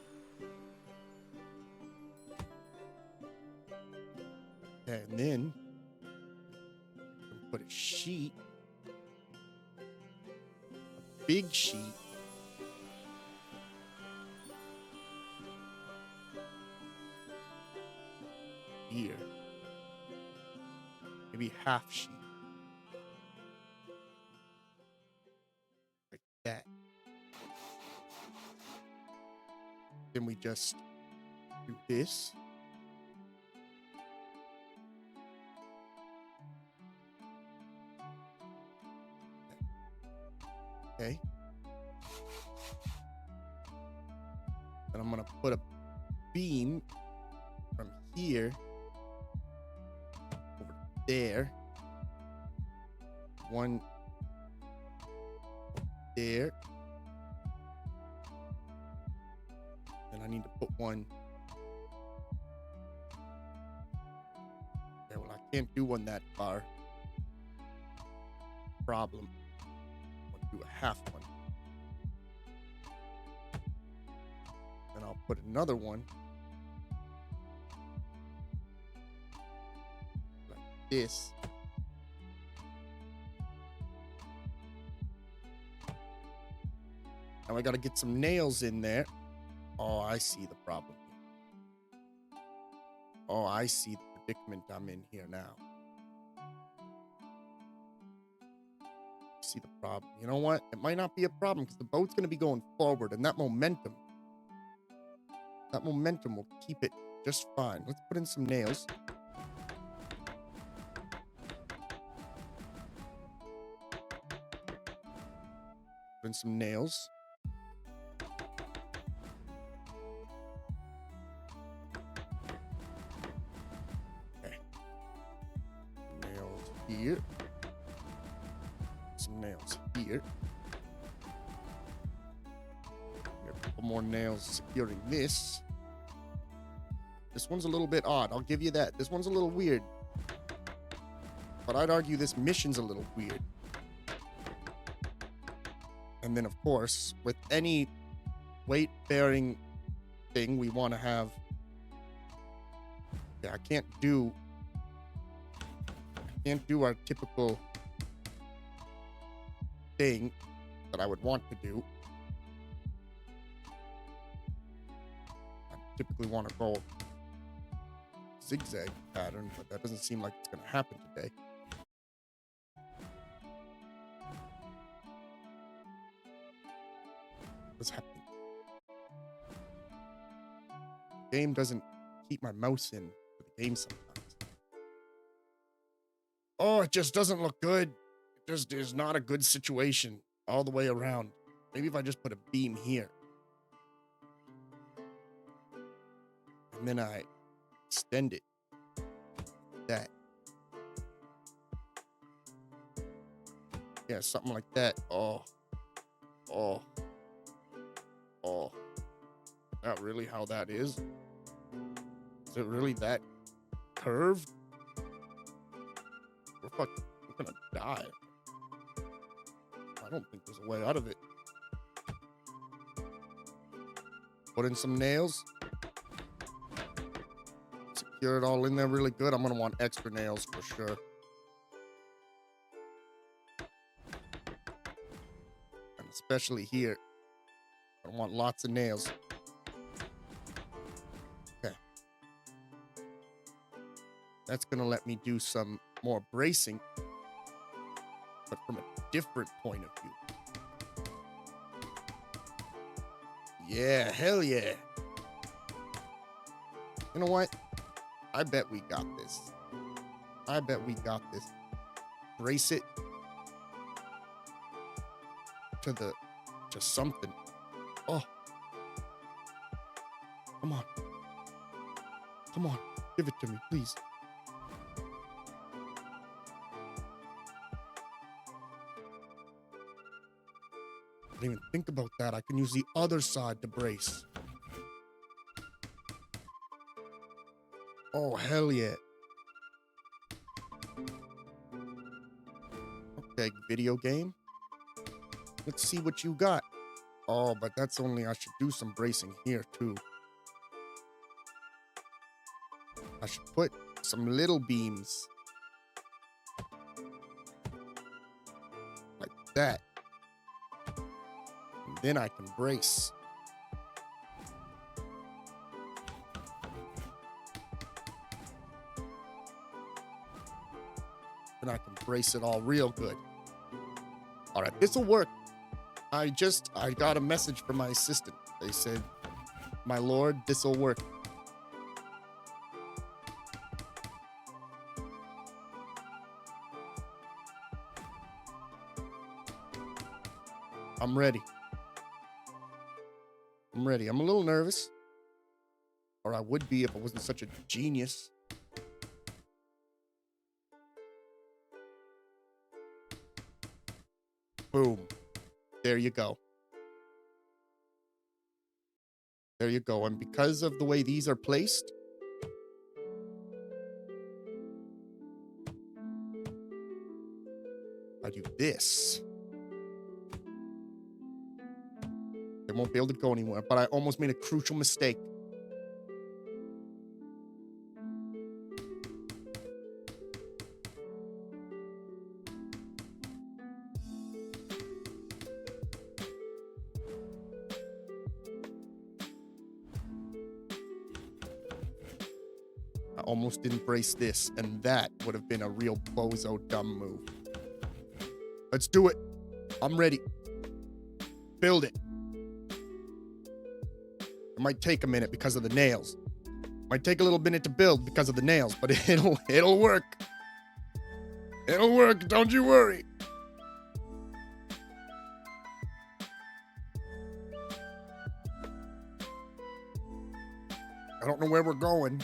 And then put a sheet, a big sheet, here, maybe half sheet, like that. Then we just do this. Okay. And I'm gonna put a beam from here over there. One there. And I need to put one. Okay, well, I can't do one that far. Problem. I'll do a half one. Then I'll put another one. Like this. Now I gotta get some nails in there. Oh, I see the problem here. Oh, I see the predicament I'm in here now. See the problem. You know what? It might not be a problem because the boat's going to be going forward, and that momentum will keep it just fine. Let's put in some nails. Put in some nails. Okay. Nails here. Some nails here. A couple more nails securing this. This one's a little bit odd. I'll give you that. This one's a little weird. But I'd argue this mission's a little weird. And then, of course, with any weight-bearing thing, we want to have... Yeah, I can't do our typical thing that I would want to do. I typically want to go zigzag pattern, but that doesn't seem like it's going to happen today. What's happening? The game doesn't keep my mouse in for the game sometimes. Oh, it just doesn't look good. It just is not a good situation all the way around. Maybe if I just put a beam here. And then I extend it. That. Yeah, something like that. Oh. Oh. Oh. Is that really how that is? Is it really that curved? We're gonna die. I don't think there's a way out of it. Put in some nails. Secure it all in there really good. I'm gonna want extra nails for sure. And especially here. I want lots of nails. Okay. That's gonna let me do some more bracing, but from a different point of view. Yeah, hell yeah. You know what? I bet we got this. I bet we got this. Brace it to something. Oh. Come on. Come on. Give it to me, please. I didn't even think about that. I can use the other side to brace. Oh, hell yeah. Okay, video game. Let's see what you got. Oh, but that's only, I should do some bracing here too. I should put some little beams. Like that. And then I can brace. Then I can brace it all real good. All right, this will work. I got a message from my assistant. They said, my lord, this will work. I'm ready. I'm ready. I'm a little nervous. Or I would be if I wasn't such a genius. Boom. There you go. There you go. And because of the way these are placed, I do this. They won't be able to go anywhere, but I almost made a crucial mistake. Almost didn't brace this, and that would have been a real bozo dumb move. Let's do it. I'm ready. Build it. It might take a minute because of the nails. Might take a little minute to build because of the nails, but it'll work. It'll work, don't you worry. I don't know where we're going.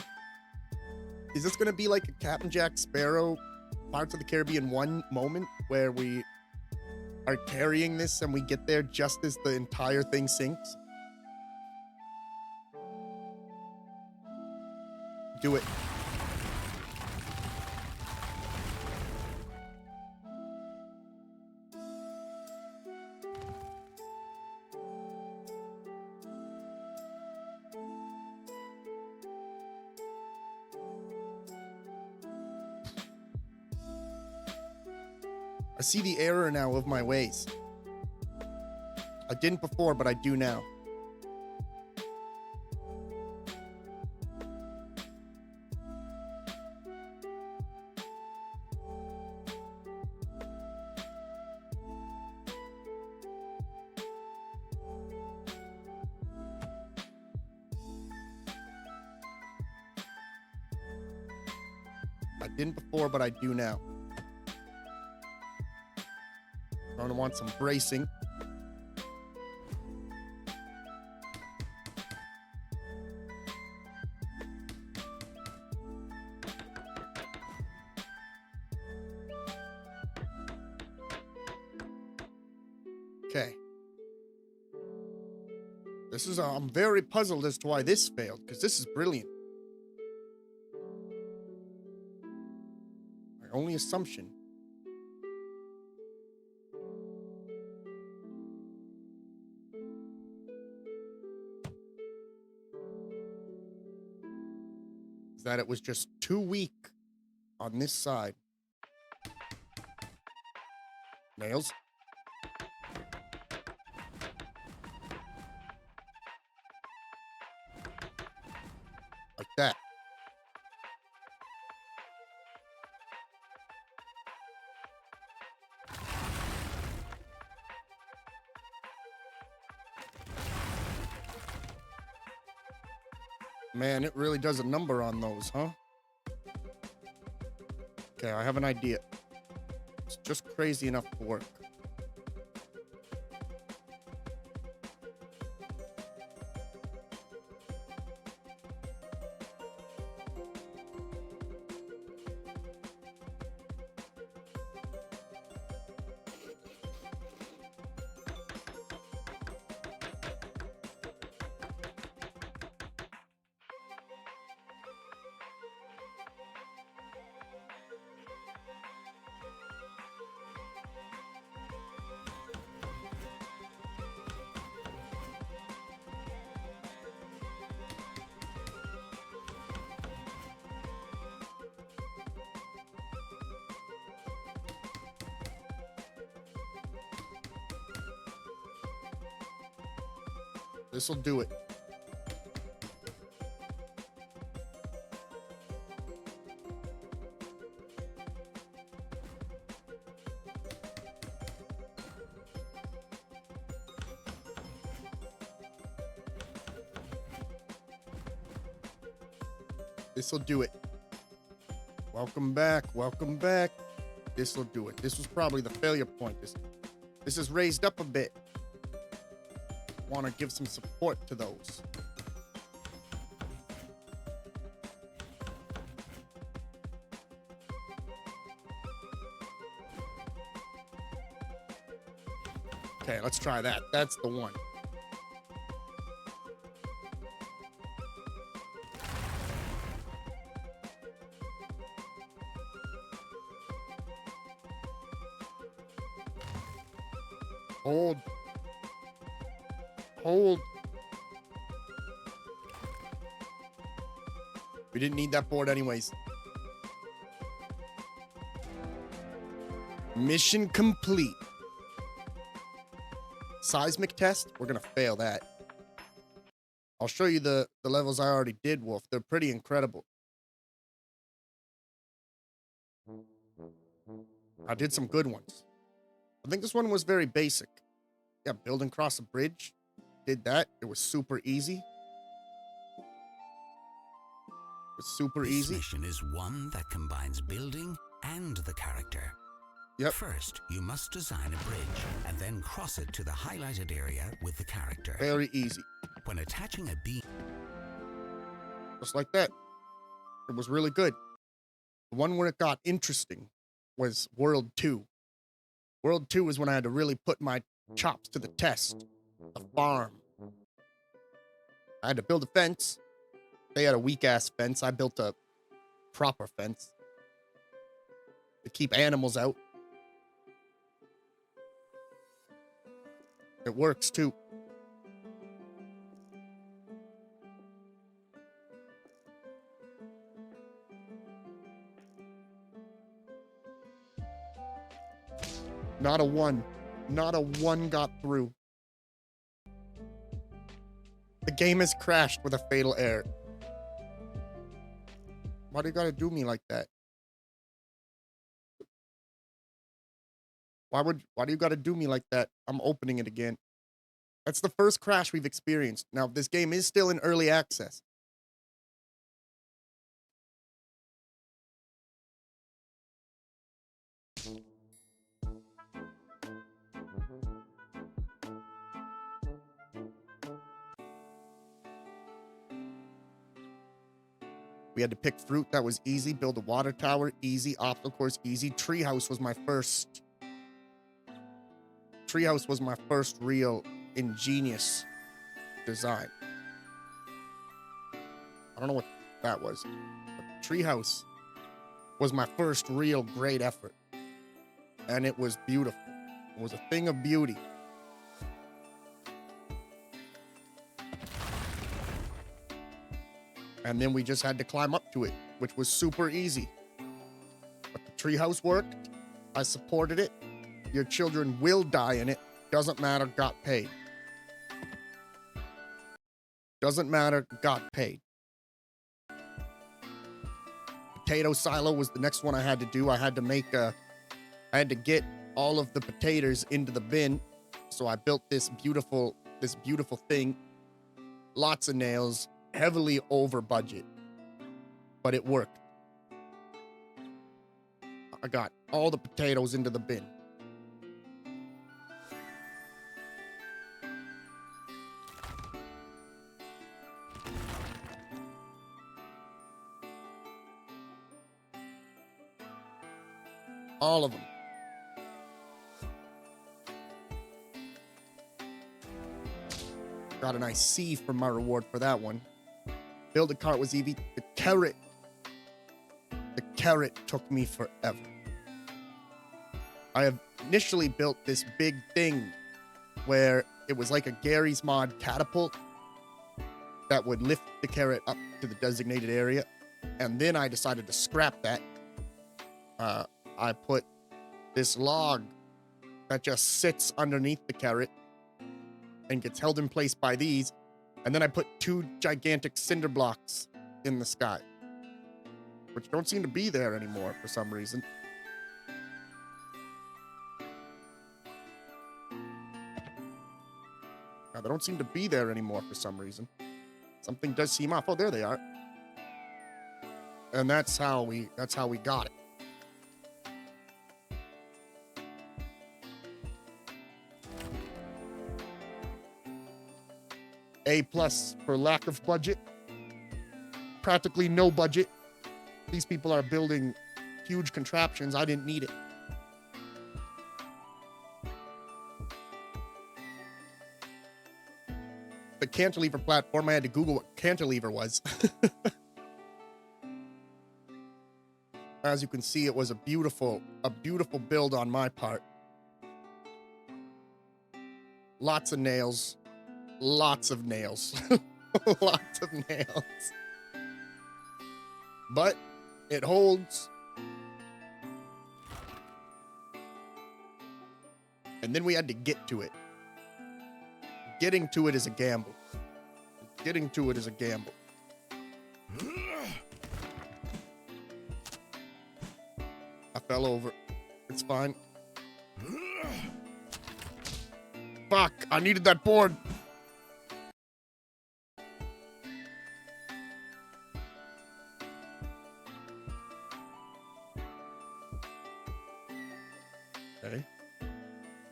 Is this gonna be like a Captain Jack Sparrow Pirates of the Caribbean 1 moment where we are carrying this and we get there just as the entire thing sinks? Do it. I see the error now of my ways. I didn't before, but I do now. I didn't before, but I do now. I'm gonna want some bracing. Okay. This is, I'm very puzzled as to why this failed, because this is brilliant. My only assumption is that it was just too weak on this side. Nails. Like that. Man, it really does a number on those, huh? Okay, I have an idea. It's just crazy enough to work. This'll do it. This'll do it. Welcome back. Welcome back. This'll do it. This was probably the failure point. This is raised up a bit. Want to give some support to those. Okay, let's try that. That's the one. Hold. Hold. We didn't need that board anyways. Mission complete. Seismic test? We're gonna fail that. I'll show you the levels I already did, Wolf. They're pretty incredible. I did some good ones. I think this one was very basic. Yeah, building across a bridge. Did that. It was super easy. It was super This easy. mission is one that combines building and the character. Yep. First, you must design a bridge and then cross it to the highlighted area with the character. Very easy. When attaching a beam, Just like that. It was really good. The one where it got interesting was World 2. World 2 is when I had to really put my chops to the test. The farm. I had to build a fence. They had a weak-ass fence. I built a proper fence to keep animals out. It works, too. Not a one. Not a one got through. The game has crashed with a fatal error. Why do you gotta do me like that? Why do you gotta do me like that? I'm opening it again. That's the first crash we've experienced. Now, this game is still in early access. We had to pick fruit. That was easy. Build a water tower. Easy. Obstacle course. Easy. Treehouse was my first. Treehouse was my first real ingenious design. I don't know what that was. But Treehouse was my first real great effort. And it was beautiful. It was a thing of beauty. And then we just had to climb up to it, which was super easy. But the treehouse worked. I supported it. Your children will die in it. Doesn't matter, got paid. Doesn't matter, got paid. Potato silo was the next one I had to do. I had to get all of the potatoes into the bin. So I built this beautiful thing. Lots of nails. Heavily over budget, but it worked. I got all the potatoes into the bin. All of them. Got a nice C for my reward for that one. Build a cart was easy. The carrot took me forever. I have initially built this big thing where it was like a Gary's Mod catapult that would lift the carrot up to the designated area. And then I decided to scrap that. I put this log that just sits underneath the carrot and gets held in place by these. And then I put 2 gigantic cinder blocks in the sky, which don't seem to be there anymore for some reason. Now, they don't seem to be there anymore for some reason. Something does seem off. Oh, there they are. And that's how we got it. A+ for lack of budget. Practically no budget. These people are building huge contraptions. I didn't need it. The cantilever platform, I had to Google what cantilever was. As you can see, it was a beautiful build on my part. Lots of nails. Lots of nails. Lots of nails. But it holds. And then we had to get to it. Getting to it is a gamble. Getting to it is a gamble. fell over. It's fine. Fuck, I needed that board. Okay.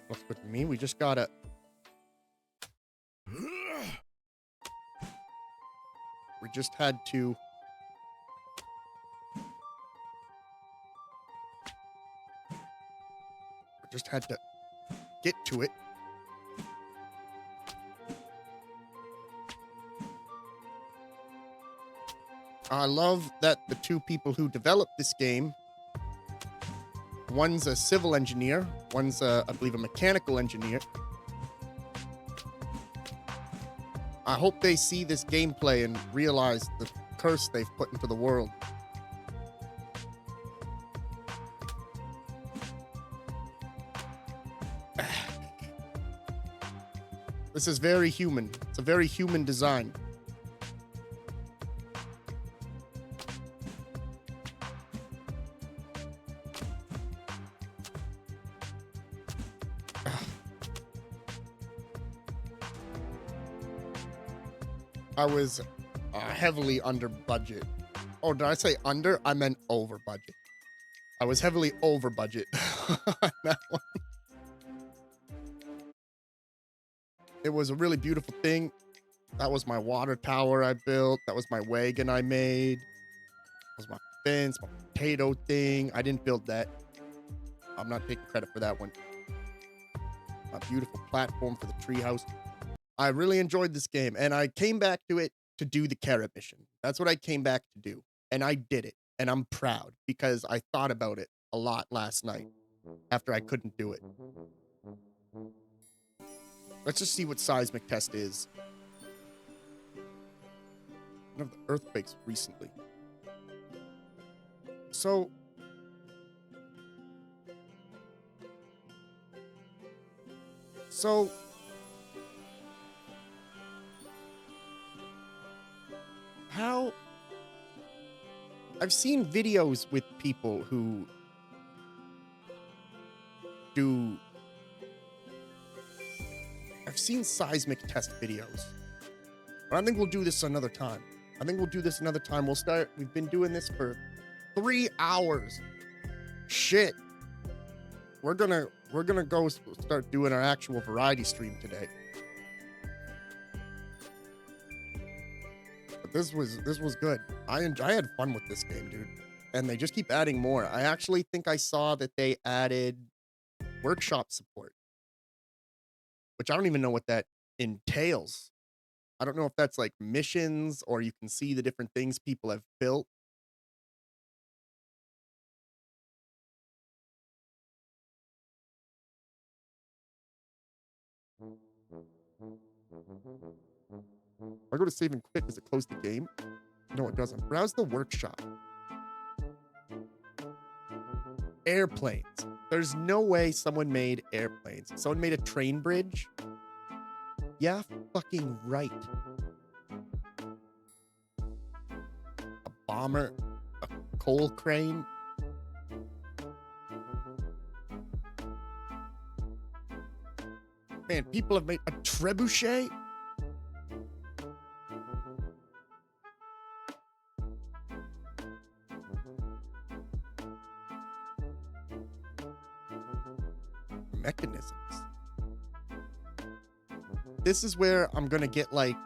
Looks good to me. We just gotta... We just had to... We just had to get to it. I love that the two people who developed this game, one's a civil engineer, one's I believe a mechanical engineer. I hope they see this gameplay and realize the curse they've put into the world. This is very human. It's a very human design. I was heavily under budget. Oh, did I say under? I meant over budget. I was heavily over budget on that one. It was a really beautiful thing. That was my water tower I built. That was my wagon I made. That was my fence, my potato thing. I didn't build that. I'm not taking credit for that one. A beautiful platform for the treehouse. I really enjoyed this game, and I came back to it to do the carrot mission. That's what I came back to do, and I did it, and I'm proud because I thought about it a lot last night after I couldn't do it. Let's just see what seismic test is. One of the earthquakes recently. So... How... I've seen videos with people who do... I've seen seismic test videos. But I think we'll do this another time. We'll start... We've been doing this for 3 hours. Shit. We're gonna go start doing our actual variety stream today. But this was good. I had fun with this game, dude. And they just keep adding more. I actually think I saw that they added workshop support, which I don't even know what that entails. I don't know if that's like missions or you can see the different things people have built. I go to save and quit. Does it close the game? No, it doesn't. Browse the workshop. Airplanes. There's no way someone made airplanes. Someone made a train bridge? Yeah, fucking right. A bomber? A coal crane? Man, people have made a trebuchet? Mechanisms. This is where I'm gonna get like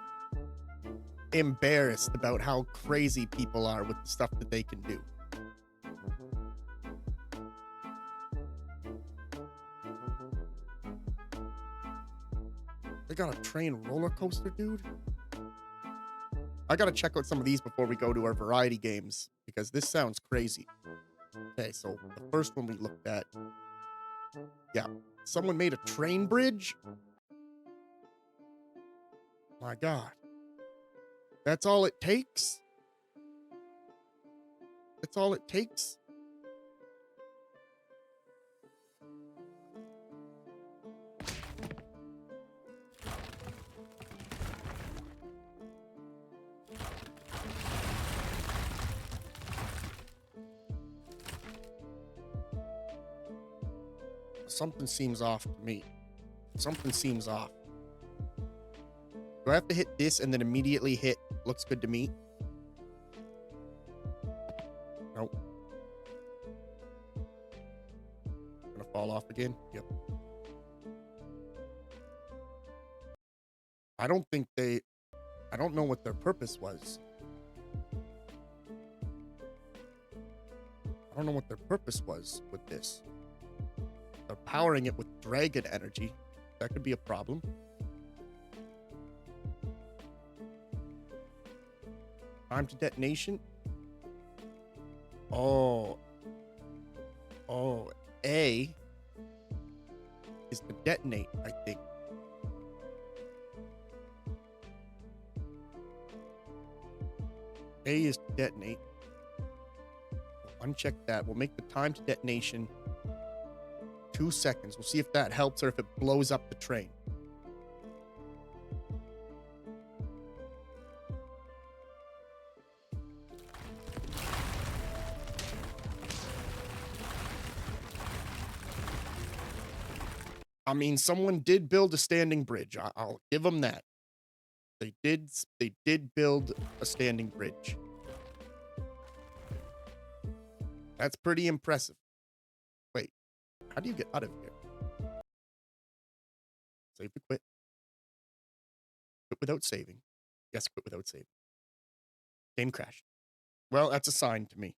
embarrassed about how crazy people are with the stuff that they can do. They got a train roller coaster, dude. I gotta check out some of these before we go to our variety games because this sounds crazy. Okay, so the first one we looked at. Yeah, someone made a train bridge? My God. That's all it takes? That's all it takes? Something seems off to me. Something seems off. Do I have to hit this and then immediately hit looks good to me? Nope. Gonna fall off again? Yep. I don't know what their purpose was. I don't know what their purpose was with this. They're powering it with dragon energy. That could be a problem. Time to detonation. Oh. A is to detonate, I think. A is to detonate. We'll uncheck that. We'll make the time to detonation 2 seconds. We'll see if that helps or if it blows up the train. I mean, someone did build a standing bridge. I'll give them that. They did build a standing bridge. That's pretty impressive. Wait, how do you get out of here? Save to quit. Quit without saving. Yes, quit without saving. Game crashed. Well, that's a sign to me.